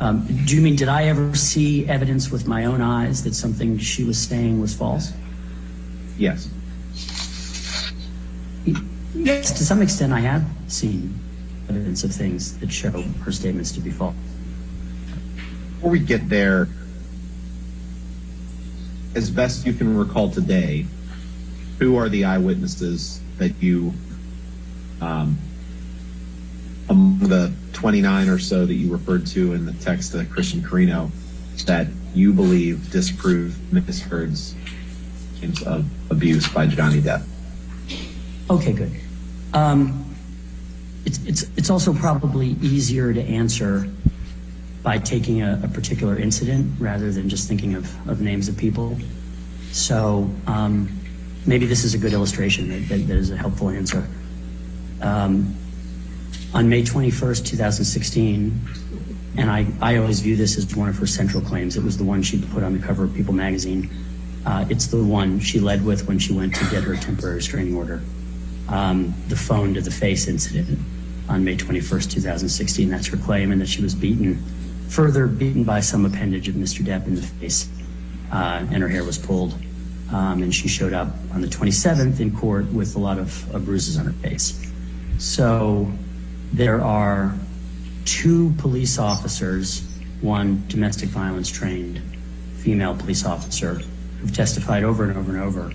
Do you mean, did I ever see evidence with my own eyes that something she was saying was false? Yes. Yes, to some extent I have seen evidence of things that show her statements to be false. Before we get there, as best you can recall today, who are the eyewitnesses that you, among the 29 or so that you referred to in the text to Christian Carino, that you believe disprove Ms. Heard's claims of abuse by Johnny Depp? Okay, good. It's also probably easier to answer by taking a particular incident rather than just thinking of names of people. So maybe this is a good illustration that is a helpful answer. On May 21st, 2016, and I always view this as one of her central claims. It was the one she put on the cover of People magazine. It's the one she led with when she went to get her temporary restraining order. The phone to the face incident on May 21st, 2016. That's her claim, and that she was beaten further beaten by some appendage of Mr. Depp in the face, and her hair was pulled. And she showed up on the 27th in court with a lot of bruises on her face. So there are 2 police officers, one domestic violence trained female police officer, who've testified over and over and over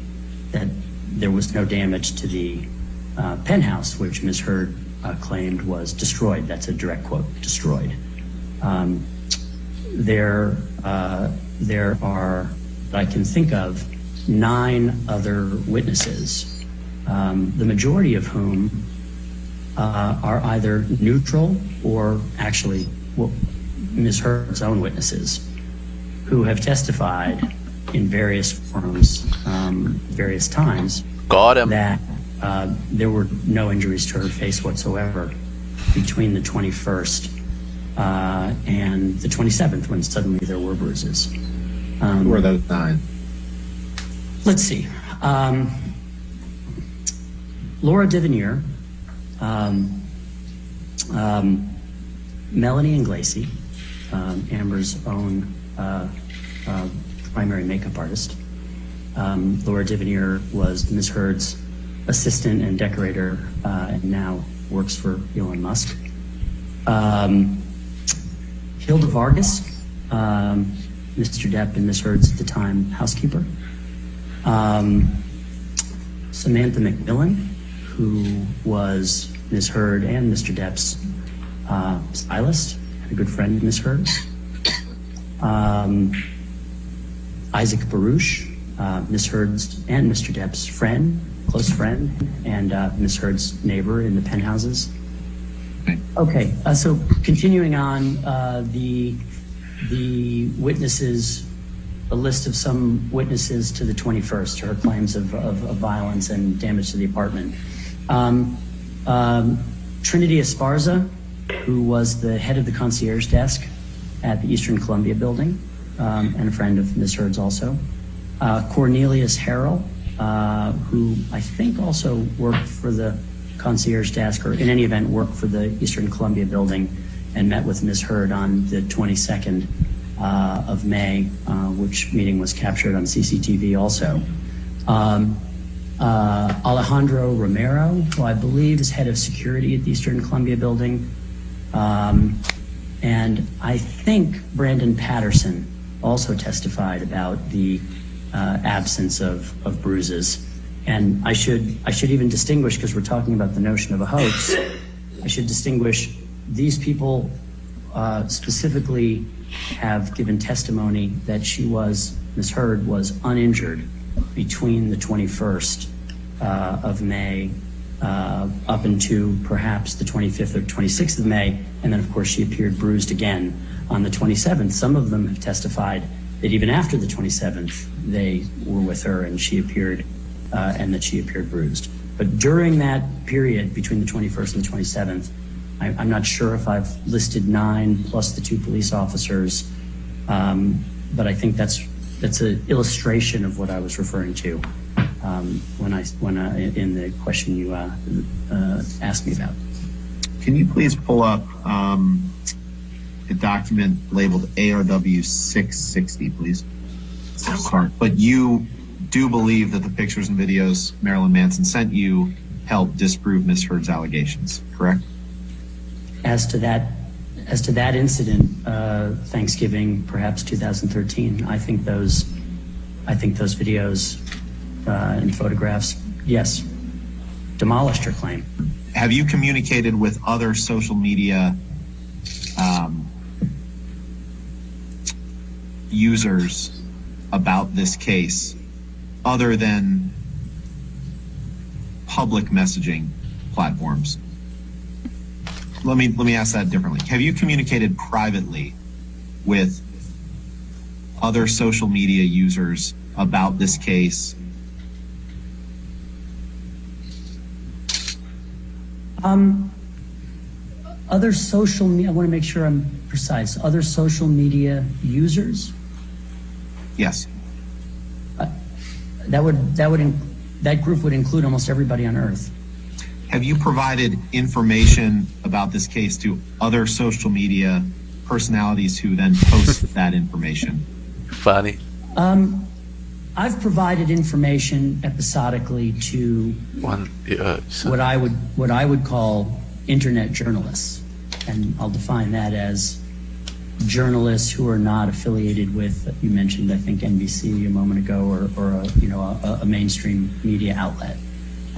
that there was no damage to the penthouse, which Ms. Heard claimed was destroyed. That's a direct quote, destroyed. There are, that I can think of, 9 other witnesses, the majority of whom are either neutral or actually Ms. Heard's own witnesses, who have testified in various forms, various times, Got him. that there were no injuries to her face whatsoever between the 21st and the 27th, when suddenly there were bruises. Who are those 9? Let's see. Laura Divineer, Melanie Inglesi, Amber's own primary makeup artist. Laura Divineer was Ms. Heard's assistant and decorator, and now works for Elon Musk. Hilda Vargas, Mr. Depp and Ms. Heard's at the time housekeeper. Samantha McMillan, who was Ms. Heard and Mr. Depp's stylist, a good friend of Ms. Heard. Isaac Baruch, Ms. Heard's and Mr. Depp's friend, close friend, and Ms. Heard's neighbor in the penthouses. Okay, so continuing on, the witnesses, a list of some witnesses to the 21st, her claims of violence and damage to the apartment. Trinity Esparza, who was the head of the concierge desk at the Eastern Columbia building, and a friend of Ms. Heard's also. Cornelius Harrell, who I think also worked for the concierge desk, or in any event worked for the Eastern Columbia building, and met with Ms. Heard on the 22nd of May, which meeting was captured on CCTV also. Alejandro Romero, who I believe is head of security at the Eastern Columbia building. And I think Brandon Patterson also testified about the absence of bruises. And I should even distinguish, because we're talking about the notion of a hoax, I should distinguish these people specifically have given testimony that Ms. Heard was uninjured between the 21st of May up into perhaps the 25th or 26th of May, and then of course she appeared bruised again on the 27th. Some of them have testified that even after the 27th they were with her and she appeared and that she appeared bruised. But during that period between the 21st and the 27th, I'm not sure if I've listed 9 plus the 2 police officers, but I think that's an illustration of what I was referring to when I in the question you asked me about. Can you please pull up a document labeled ARW 660, please? Sorry, but you do believe that the pictures and videos Marilyn Manson sent you helped disprove Ms. Heard's allegations, correct? As to that incident, Thanksgiving, perhaps 2013, I think those videos and photographs, yes, demolished her claim. Have you communicated with other social media users about this case other than public messaging platforms? Let me ask that differently. Have you communicated privately with other social media users about this case? Other social media, I want to make sure I'm precise. Other social media users? Yes. That group would include almost everybody on Earth. Have you provided information about this case to other social media personalities who then post that information? Funny. I've provided information episodically to what I would call internet journalists, and I'll define that as journalists who are not affiliated with, you mentioned, I think, NBC a moment ago, or a mainstream media outlet.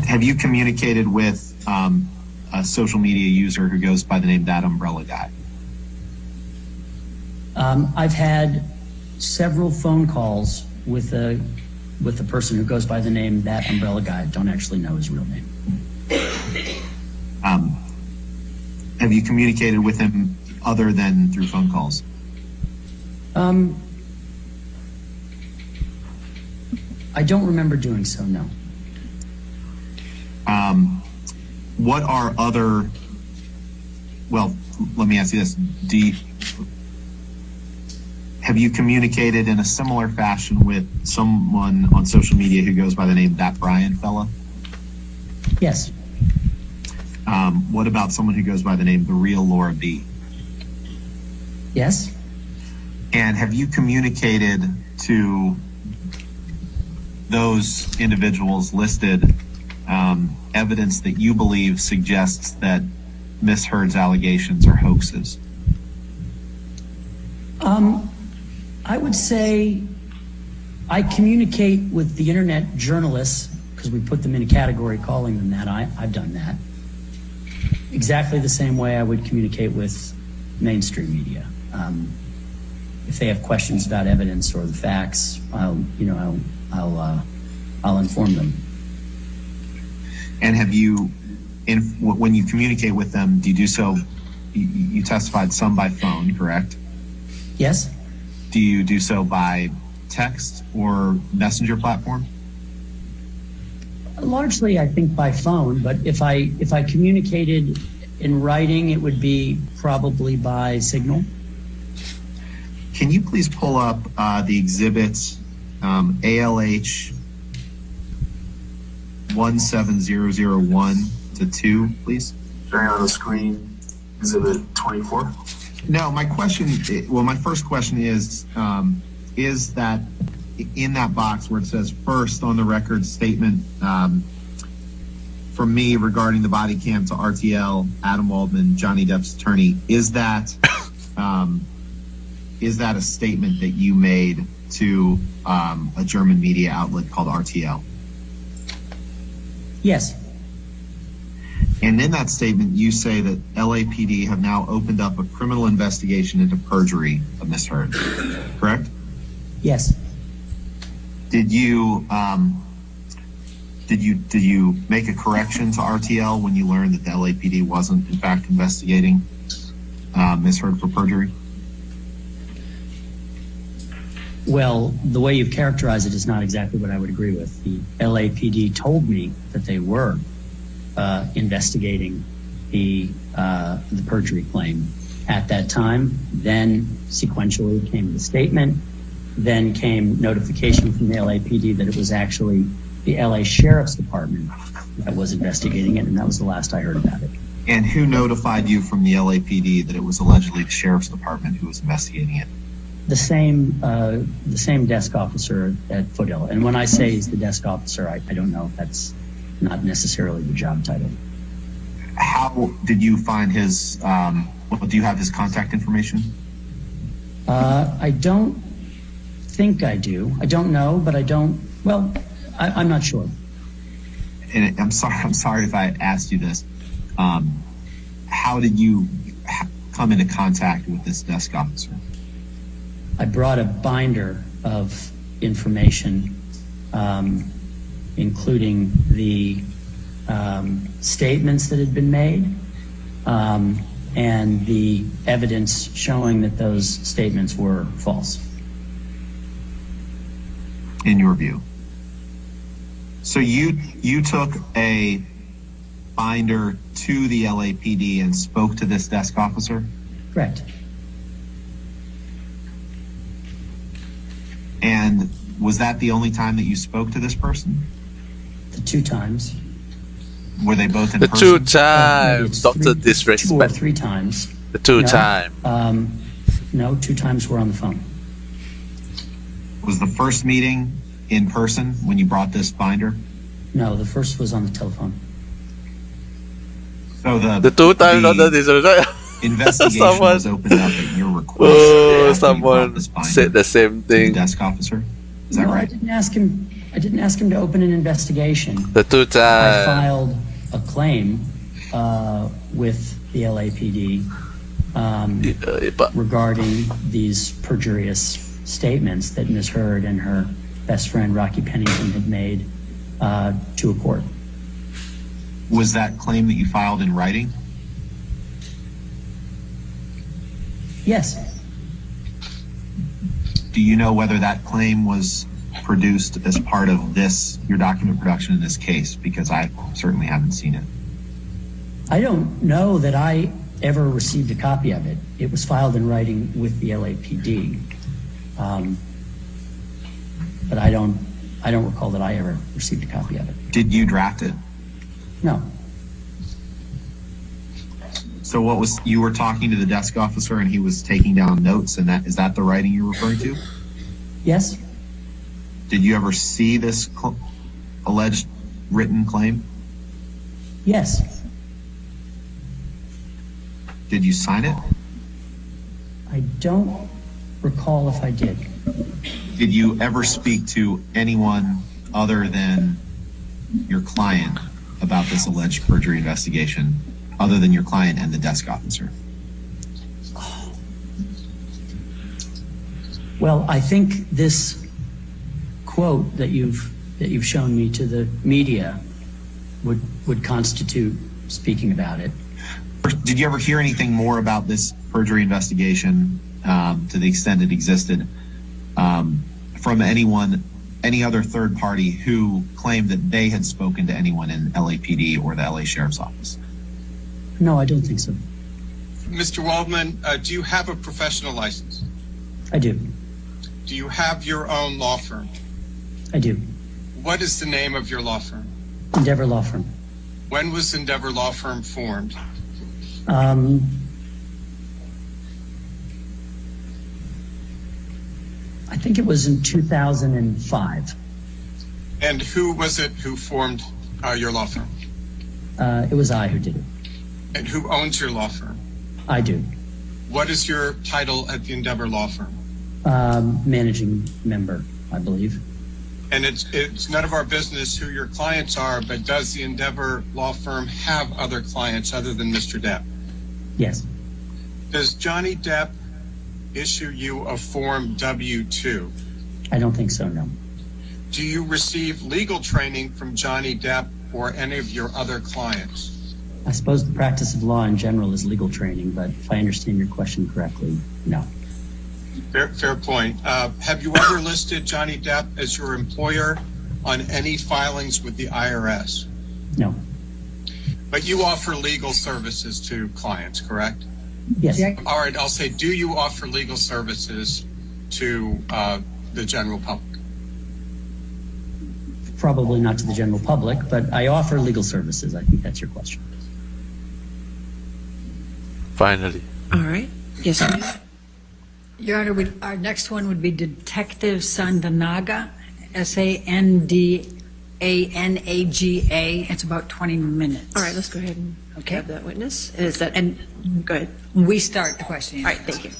Have you communicated with a social media user who goes by the name That Umbrella Guy? I've had several phone calls with a person who goes by the name That Umbrella Guy. I don't actually know his real name. Have you communicated with him other than through phone calls? I don't remember doing so, no. What are other, well, let me ask you this. Have you communicated in a similar fashion with someone on social media who goes by the name That Brian Fella? Yes. What about someone who goes by the name The Real Laura B? Yes. And have you communicated to those individuals listed evidence that you believe suggests that Miss Heard's allegations are hoaxes? I would say I communicate with the internet journalists, because we put them in a category calling them that. I've done that. Exactly the same way I would communicate with mainstream media. If they have questions about evidence or the facts, I'll inform them. And have you, when you communicate with them, do you do so? You testified some by phone, correct? Yes. Do you do so by text or messenger platform? Largely, I think by phone, but if I communicated in writing, it would be probably by signal. Can you please pull up the exhibits ALH 17001 to 2, please? Showing on the screen, exhibit 24. No, my first question is that in that box where it says first on the record statement from me regarding the body cam to RTL, Adam Waldman, Johnny Depp's attorney, is that a statement that you made to a German media outlet called RTL? Yes. And in that statement, you say that LAPD have now opened up a criminal investigation into perjury of Miss Heard, correct? Yes. Did you make a correction to RTL when you learned that the LAPD wasn't in fact investigating Miss Heard for perjury? Well, the way you've characterized it is not exactly what I would agree with. The LAPD told me that they were investigating the perjury claim at that time. Then sequentially came the statement. Then came notification from the LAPD that it was actually the LA Sheriff's Department that was investigating it, and that was the last I heard about it. And who notified you from the LAPD that it was allegedly the Sheriff's Department who was investigating it? The same desk officer at Foothill. And when I say he's the desk officer, I don't know if that's not necessarily the job title. How did you find his, do you have his contact information? I don't think I do. I don't know, but I don't, well, I'm not sure. And I'm sorry if I asked you this. How did you come into contact with this desk officer? I brought a binder of information, including the statements that had been made and the evidence showing that those statements were false. In your view? So you took a binder to the LAPD and spoke to this desk officer? Correct. And was that the only time that you spoke to this person? The 2 times. Were they both in The person? 2 times, Dr. Two or Disrespect. 3 times. The 2 times. No, 2 times we're on the phone. Was the first meeting in person when you brought this binder? No, the first was on the telephone. So The 2 times on the right? investigation was opened up at your request. Oh, after you someone brought this binder said the same to the thing. desk officer. Is that No, right? I didn't ask him to open an investigation. The 2 I times. filed a claim with the LAPD But regarding these perjurious statements that Ms. Heard and her best friend Rocky Pennington had made to a court. Was that claim that you filed in writing? Yes, Do you know whether that claim was produced as part of your document production in this case? Because I certainly haven't seen it. I don't know that I ever received a copy of it. It was filed in writing with the LAPD, but I don't recall that I ever received a copy of it. Did you draft it? No, So you were talking to the desk officer and he was taking down notes, and is that the writing you're referring to? yes, Did you ever see this alleged written claim? yes, Did you sign it? I don't recall if I did. Did you ever speak to anyone other than your client about this alleged perjury investigation, other than your client and the desk officer? Well, I think this quote that you've shown me to the media would constitute speaking about it. Did you ever hear anything more about this perjury investigation, to the extent it existed, from any other third party who claimed that they had spoken to anyone in LAPD or the LA Sheriff's Office? No, I don't think so. Mr. Waldman, do you have a professional license? I do. Do you have your own law firm? I do. What is the name of your law firm? Endeavor Law Firm. When was Endeavor Law Firm formed? I think it was in 2005. And who was it who formed your law firm? It was I who did it. And who owns your law firm? I do. What is your title at the Endeavor Law Firm? Managing member, I believe. And it's none of our business who your clients are, but does the Endeavor Law Firm have other clients other than Mr. Depp? Yes. Does Johnny Depp issue you a Form W-2? I don't think so, no. Do you receive legal training from Johnny Depp or any of your other clients? I suppose the practice of law in general is legal training, but if I understand your question correctly, no. Fair point. Have you ever listed Johnny Depp as your employer on any filings with the IRS? No. But you offer legal services to clients, correct? Yes. All right, I'll say, do you offer legal services to the general public? Probably not to the general public, but I offer legal services. I think that's your question. Finally. All right. Yes, ma'am. Your Honor, our next one would be Detective Sandanaga, Sandanaga. It's about 20 minutes. All right, let's go ahead and Okay. have that witness. And is that, And go ahead. we start the questioning. All right, thank you.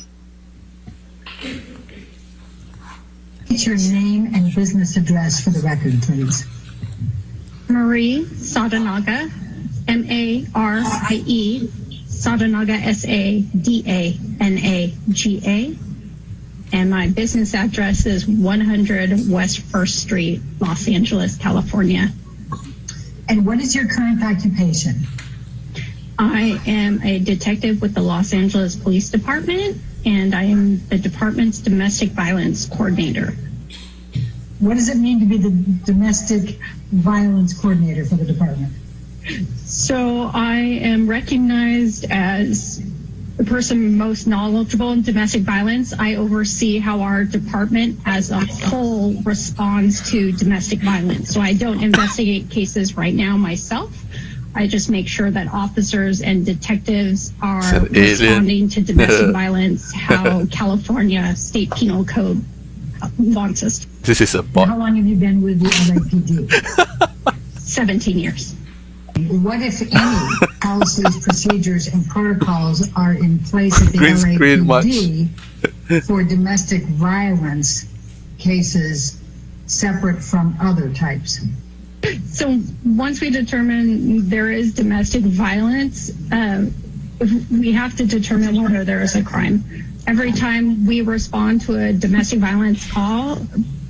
Get your name and business address for the record, please. Marie Sadanaga, Marie Sadanaga, Sadanaga. And my business address is 100 West 1st Street, Los Angeles, California. And what is your current occupation? I am a detective with the Los Angeles Police Department, and I am the department's domestic violence coordinator. What does it mean to be the domestic violence coordinator for the department? So I am recognized as the person most knowledgeable in domestic violence. I oversee how our department as a whole responds to domestic violence. So I don't investigate cases right now myself. I just make sure that officers and detectives are It's an alien. responding to domestic violence how California State Penal Code wants us to. This is a bot. How long have you been with the LAPD? 17 years. What, if any, policies, procedures, and protocols are in place at the Green screen LAPD for domestic violence cases separate from other types? So once we determine there is domestic violence, we have to determine whether there is a crime. Every time we respond to a domestic violence call,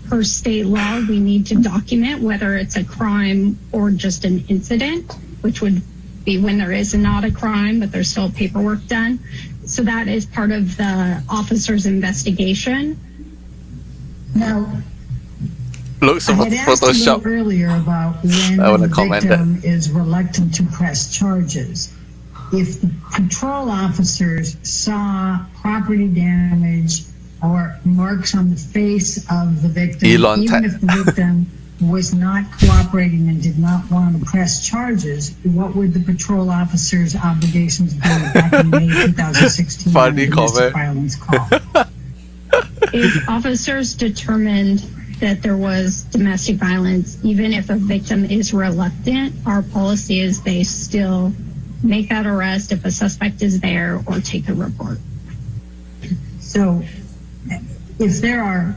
per state law, we need to document whether it's a crime or just an incident, which would be when there is not a crime, but there's still paperwork done. So that is part of the officer's investigation. Now, Looks I of had asked a little Photoshop. earlier about when I wanna the comment victim is reluctant to press charges. If the patrol officers saw property damage or marks on the face of the victim, Elon even type. if the victim was not cooperating and did not want to press charges, what would the patrol officers' obligations be back in May 2016 on Funny the domestic comment. violence call? If officers determined that there was domestic violence, even if a victim is reluctant, our policy is they still make that arrest if a suspect is there or take a report. So if there are,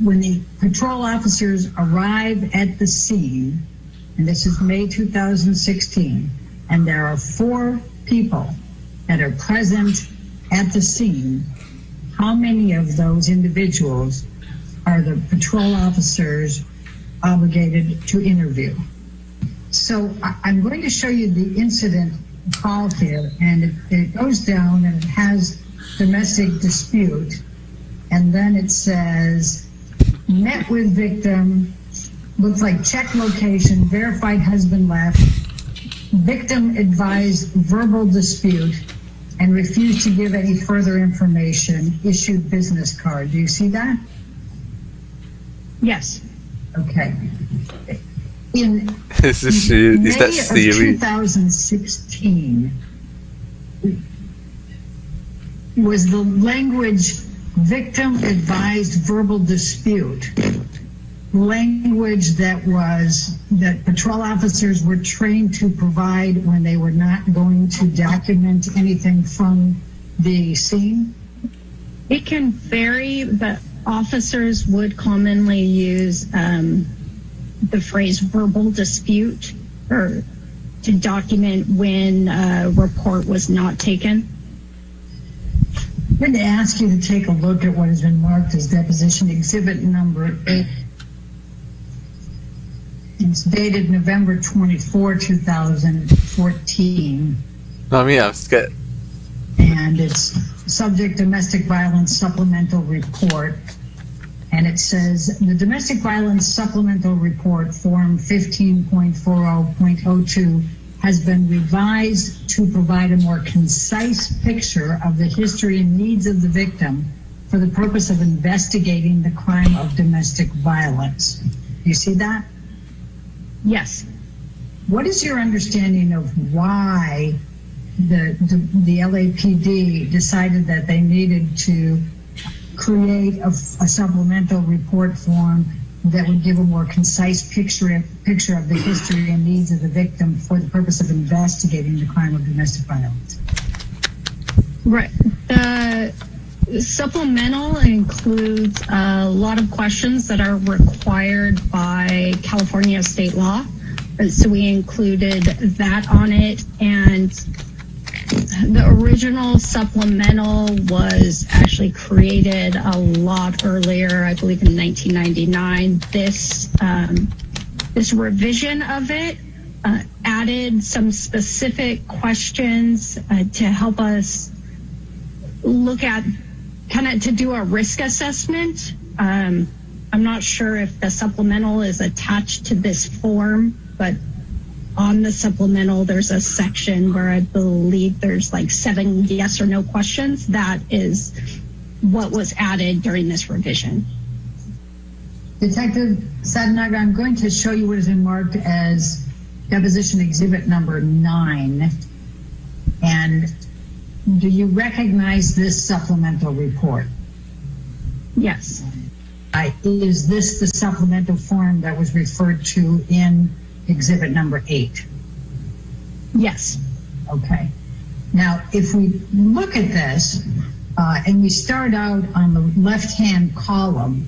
when the patrol officers arrive at the scene, and this is May 2016, and there are 4 people that are present at the scene, how many of those individuals are the patrol officers obligated to interview? So I'm going to show you the incident call here, and it goes down and it has domestic dispute, and then it says met with victim, looks like check location, verified husband left, victim advised verbal dispute and refused to give any further information, issued business card. Do you see that? Yes. Okay. In Is that May of Siri? 2016, was the language victim advised verbal dispute language that patrol officers were trained to provide when they were not going to document anything from the scene? It can vary, but officers would commonly use the phrase verbal dispute or to document when a report was not taken. I'm going to ask you to take a look at what has been marked as deposition exhibit number 8. It's dated November 24, 2014. I'm scared. And it's subject domestic violence supplemental report. And it says the domestic violence supplemental report form 15.40.02 has been revised to provide a more concise picture of the history and needs of the victim for the purpose of investigating the crime of domestic violence. Do you see that? Yes. What is your understanding of why the LAPD decided that they needed to create a supplemental report form that would give a more concise picture of the history and needs of the victim for the purpose of investigating the crime of domestic violence? Right. The supplemental includes a lot of questions that are required by California state law. So we included that on it, and the original supplemental was actually created a lot earlier, I believe in 1999. This revision of it added some specific questions to help us look at to do a risk assessment. I'm not sure if the supplemental is attached to this form, but on the supplemental, there's a section where I believe there's like 7 yes or no questions. That is what was added during this revision. Detective Sadanaga, I'm going to show you what has been marked as deposition exhibit number 9. And do you recognize this supplemental report? Yes. Is this the supplemental form that was referred to in exhibit number 8? Yes. Okay. Now, if we look at this, and we start out on the left-hand column,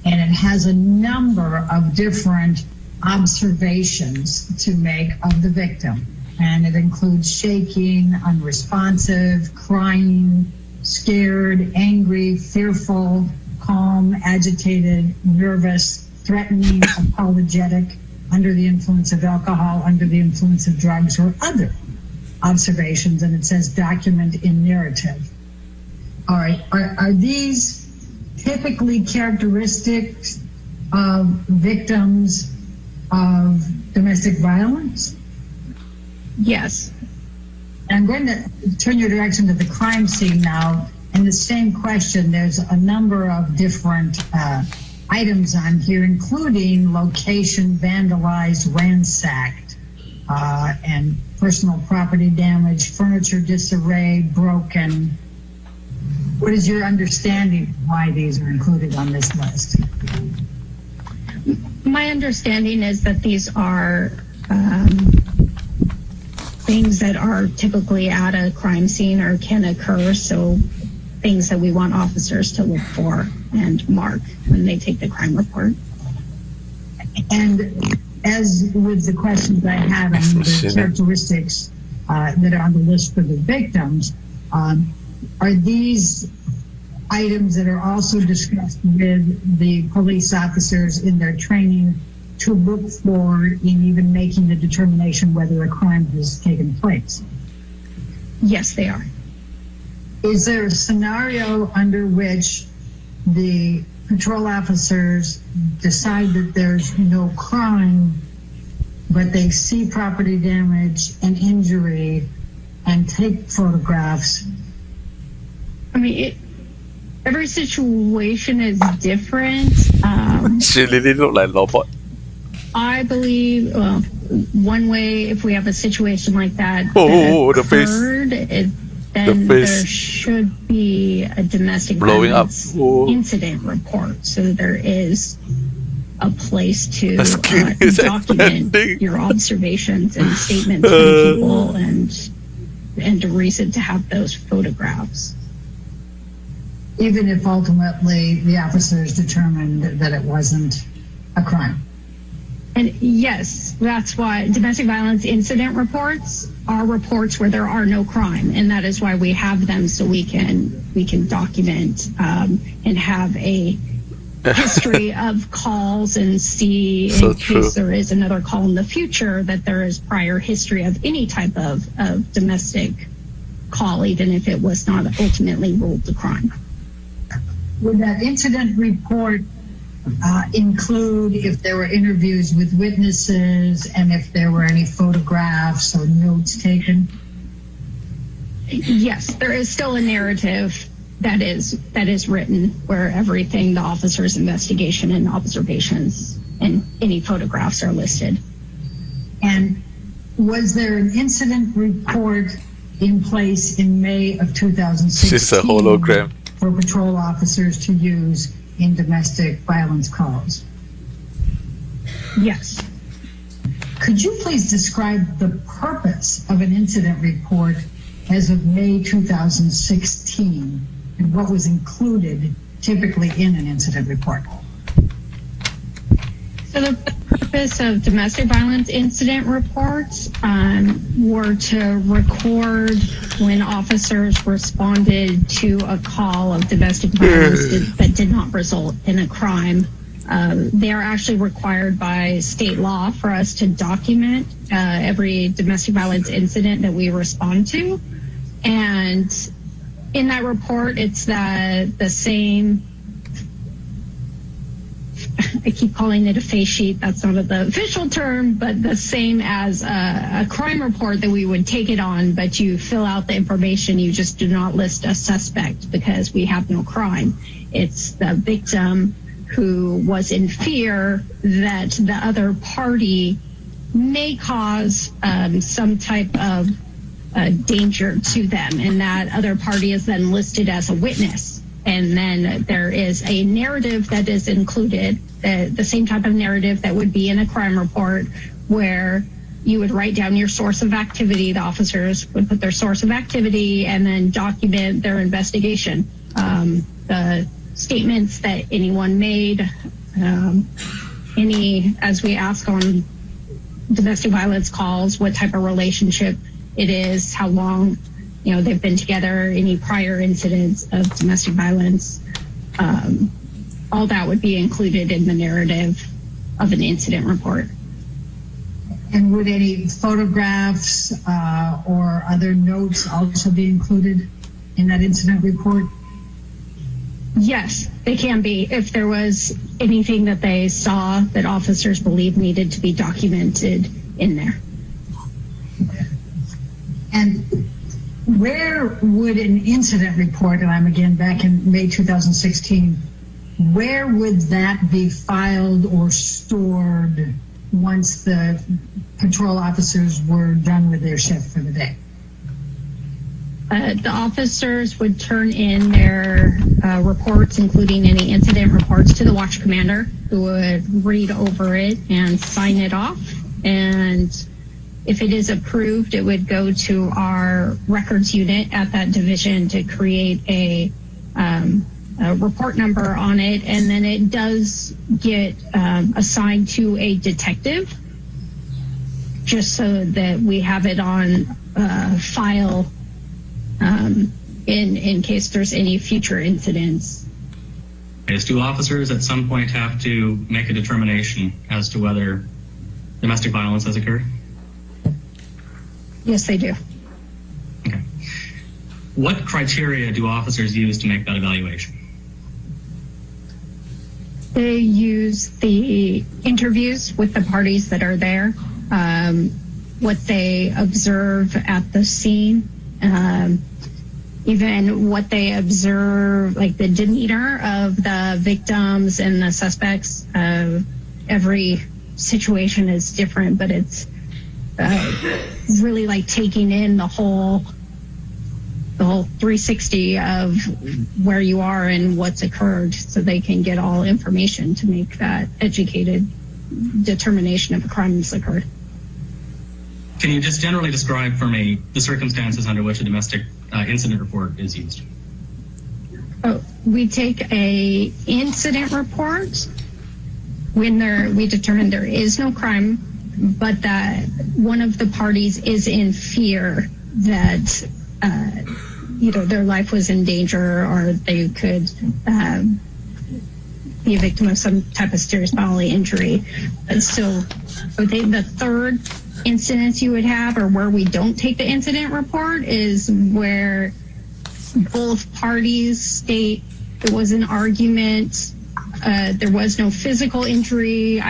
and it has a number of different observations to make of the victim. And it includes shaking, unresponsive, crying, scared, angry, fearful, calm, agitated, nervous, threatening, apologetic, under the influence of alcohol, under the influence of drugs, or other observations. And it says document in narrative. All right, are these typically characteristics of victims of domestic violence? Yes. I'm going to turn your direction to the crime scene now. And the same question, there's a number of different items on here, including location, vandalized, ransacked, and personal property damage, furniture disarray, broken. What is your understanding of why these are included on this list? My understanding is that these are things that are typically at a crime scene or can occur, so things that we want officers to look for and mark when they take the crime report. And as with the questions I have and the characteristics that are on the list for the victims, are these items that are also discussed with the police officers in their training to look for in even making the determination whether a crime has taken place? Yes, they are. Is there a scenario under which the patrol officers decide that there's no crime, but they see property damage and injury and take photographs? I mean, every situation is different. She really look like robot. I believe one way, if we have a situation like that, the face. Then there should be a domestic Blowing violence incident report. So there is a place to document your observations and statements from people and a reason to have those photographs. Even if ultimately the officers determined that it wasn't a crime. And yes, that's why domestic violence incident reports are reports where there are no crime, and that is why we have them, so we can document and have a history of calls and see in case there is another call in the future that there is prior history of any type of domestic call, even if it was not ultimately ruled a crime. Would that incident report include if there were interviews with witnesses and if there were any photographs or notes taken? Yes, there is still a narrative that is written where everything, the officer's investigation and observations and any photographs are listed. And was there an incident report in place in May of 2016 She's a hologram for patrol officers to use in domestic violence calls? Yes. Could you please describe the purpose of an incident report as of May 2016 and what was included typically in an incident report? So the purpose of domestic violence incident reports were to record when officers responded to a call of domestic violence that did not result in a crime. They are actually required by state law for us to document every domestic violence incident that we respond to. And in that report, it's the same, I keep calling it a face sheet. That's not the official term, but the same as a crime report that we would take it on, but you fill out the information. You just do not list a suspect because we have no crime. It's the victim who was in fear that the other party may cause some type of danger to them, and that other party is then listed as a witness. And then there is a narrative that is included, the same type of narrative that would be in a crime report, where you would write down your source of activity. The officers would put their source of activity and then document their investigation. The statements that anyone made, as we ask on domestic violence calls, what type of relationship it is, how long they've been together, any prior incidents of domestic violence, all that would be included in the narrative of an incident report. And would any photographs or other notes also be included in that incident report? Yes, they can be, if there was anything that they saw that officers believe needed to be documented in there. And where would an incident report, and I'm again back in May 2016, where would that be filed or stored once the patrol officers were done with their shift for the day? The officers would turn in their reports, including any incident reports, to the watch commander, who would read over it and sign it off. And if it is approved, it would go to our records unit at that division to create a report number on it. And then it does get assigned to a detective, just so that we have it on file in case there's any future incidents. Do officers at some point have to make a determination as to whether domestic violence has occurred? Yes, they do. Okay. What criteria do officers use to make that evaluation? They use the interviews with the parties that are there, what they observe at the scene, even what they observe, like the demeanor of the victims and the suspects. Every situation is different, but it's really like taking in the whole 360 of where you are and what's occurred, so they can get all information to make that educated determination if a crime has occurred. Can you just generally describe for me the circumstances under which a domestic incident report is used? We take a incident report when we determine there is no crime, but that one of the parties is in fear that either their life was in danger or they could be a victim of some type of serious bodily injury. So the third incidents you would have, or where we don't take the incident report, is where both parties state there was an argument, there was no physical injury,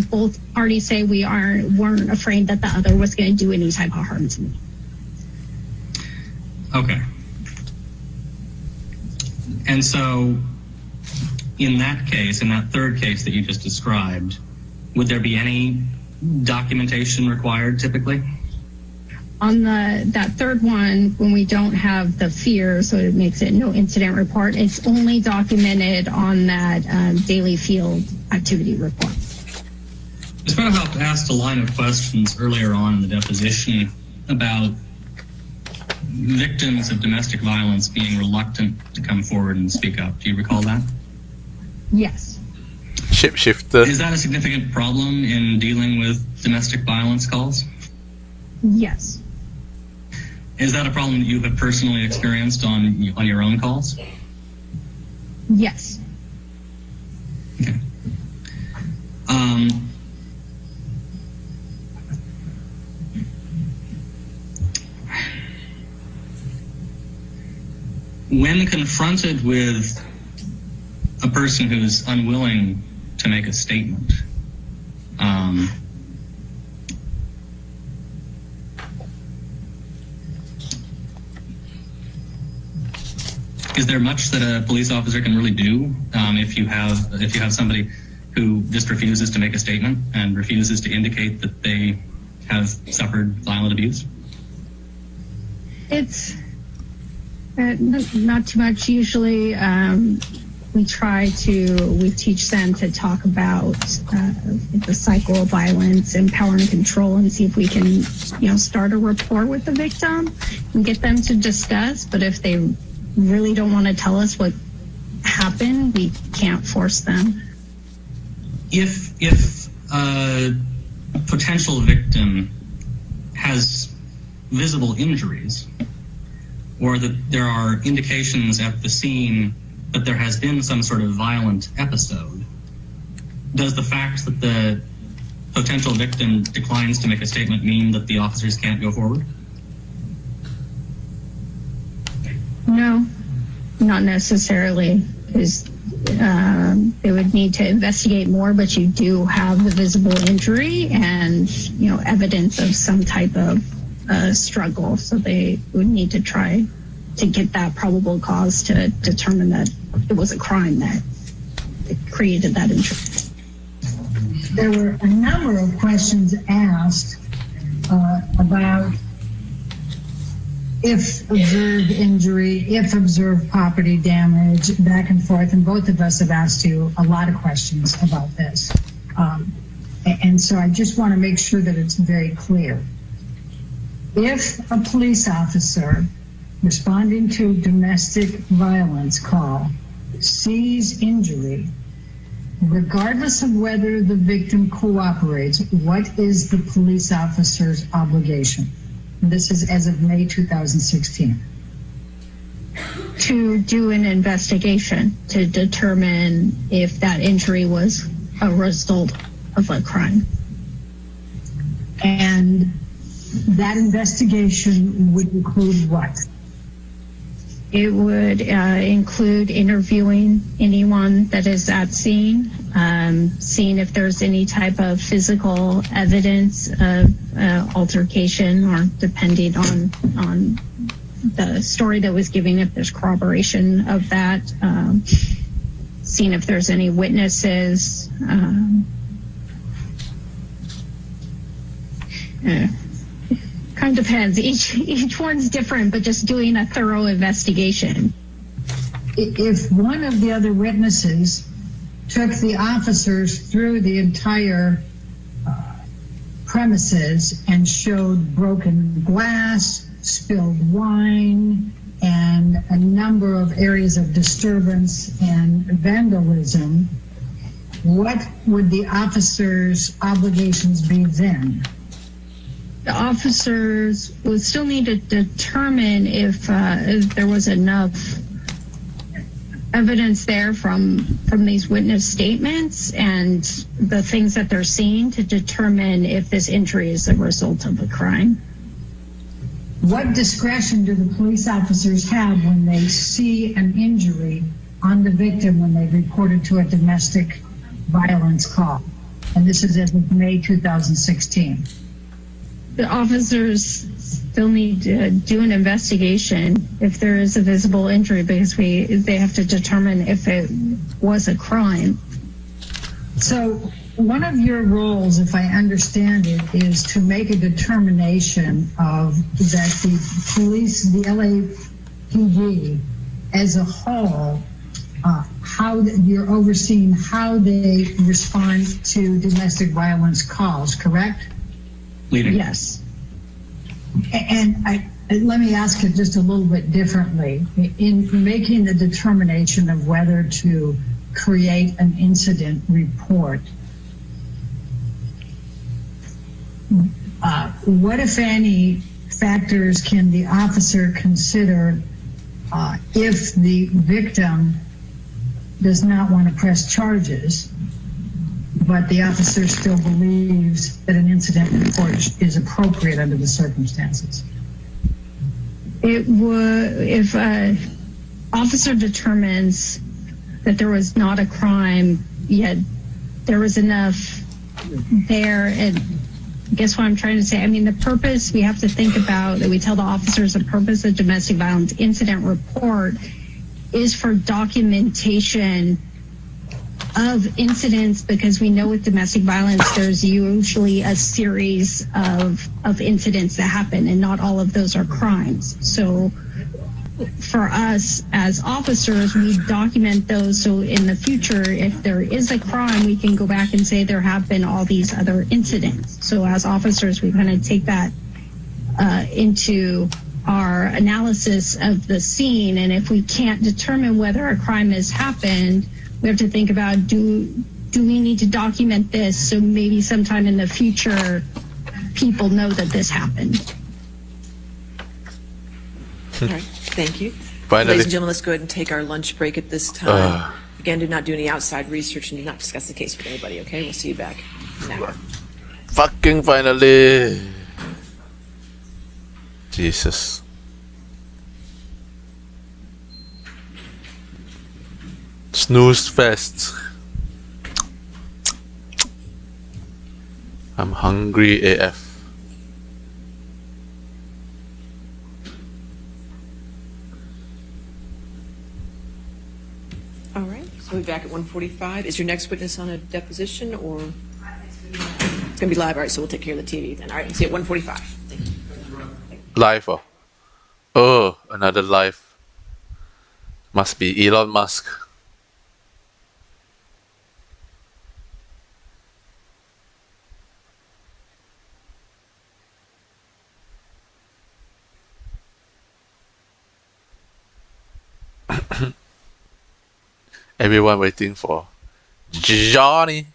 both parties say we weren't afraid that the other was going to do any type of harm to me. Okay. And so in that case, in that third case that you just described, would there be any documentation required typically? On that third one, when we don't have the fear, so it makes it no incident report, it's only documented on that daily field activity report. Ms. Bradhoff asked a line of questions earlier on in the deposition about victims of domestic violence being reluctant to come forward and speak up. Do you recall that? Yes. Shapeshifter. Is that a significant problem in dealing with domestic violence calls? Yes. Is that a problem that you have personally experienced on your own calls? Yes. Okay. When confronted with a person who's unwilling to make a statement, is there much that a police officer can really do if you have somebody who just refuses to make a statement and refuses to indicate that they have suffered violent abuse? It's not too much. Usually we teach them to talk about the cycle of violence and power and control, and see if we can, start a rapport with the victim and get them to discuss. But if they really don't want to tell us what happened, we can't force them. If a potential victim has visible injuries, or that there are indications at the scene that there has been some sort of violent episode, does the fact that the potential victim declines to make a statement mean that the officers can't go forward? No, not necessarily, because they would need to investigate more, but you do have the visible injury and, evidence of some type of struggle. So they would need to try to get that probable cause to determine that it was a crime that created that injury. There were a number of questions asked about if observed injury, if observed property damage, back and forth, and both of us have asked you a lot of questions about this. And so I just want to make sure that it's very clear. If a police officer responding to domestic violence call sees injury, regardless of whether the victim cooperates, what is the police officer's obligation? This is as of May 2016. To do an investigation to determine if that injury was a result of a crime. And that investigation would include what? It would include interviewing anyone that is at scene, seeing if there's any type of physical evidence of altercation, or depending on the story that was given, if there's corroboration of that, seeing if there's any witnesses. Kind of depends. Each one's different, but just doing a thorough investigation. If one of the other witnesses took the officers through the entire premises and showed broken glass, spilled wine, and a number of areas of disturbance and vandalism, what would the officers' obligations be then? The officers would still need to determine if there was enough evidence there from these witness statements and the things that they're seeing to determine if this injury is a result of a crime. What discretion do the police officers have when they see an injury on the victim when they reported to a domestic violence call? And this is as of May 2016. The officers still need to do an investigation if there is a visible injury, because they have to determine if it was a crime. So one of your roles, if I understand it, is to make a determination of that the police, the LAPD as a whole, how you're overseeing how they respond to domestic violence calls, correct? Leading. Yes. And let me ask it just a little bit differently. In making the determination of whether to create an incident report, what, if any, factors can the officer consider if the victim does not want to press charges, but the officer still believes that an incident report is appropriate under the circumstances? It would, if an officer determines that there was not a crime, yet there was enough there, and I guess what I'm trying to say, I mean, the purpose we have to think about, that we tell the officers the purpose of domestic violence incident report is for documentation of incidents, because we know with domestic violence there's usually a series of incidents that happen, and not all of those are crimes. So for us as officers, we document those, so in the future, if there is a crime, we can go back and say there have been all these other incidents. So as officers, we kind of take that into our analysis of the scene, and if we can't determine whether a crime has happened, we have to think about, do we need to document this so maybe sometime in the future people know that this happened. All right, thank you. Finally. Ladies and gentlemen, let's go ahead and take our lunch break at this time. Again, do not do any outside research and do not discuss the case with anybody, okay? We'll see you back in an hour. Fucking finally. Jesus. Snooze fest. I'm hungry AF. All right, so we'll be back at 1:45. Is your next witness on a deposition, or? It's going to be live, all right, so we'll take care of the TV then. All right, we'll see you at 1:45. Thank you. Live, oh. Oh, another live. Must be Elon Musk. Everyone waiting for Johnny.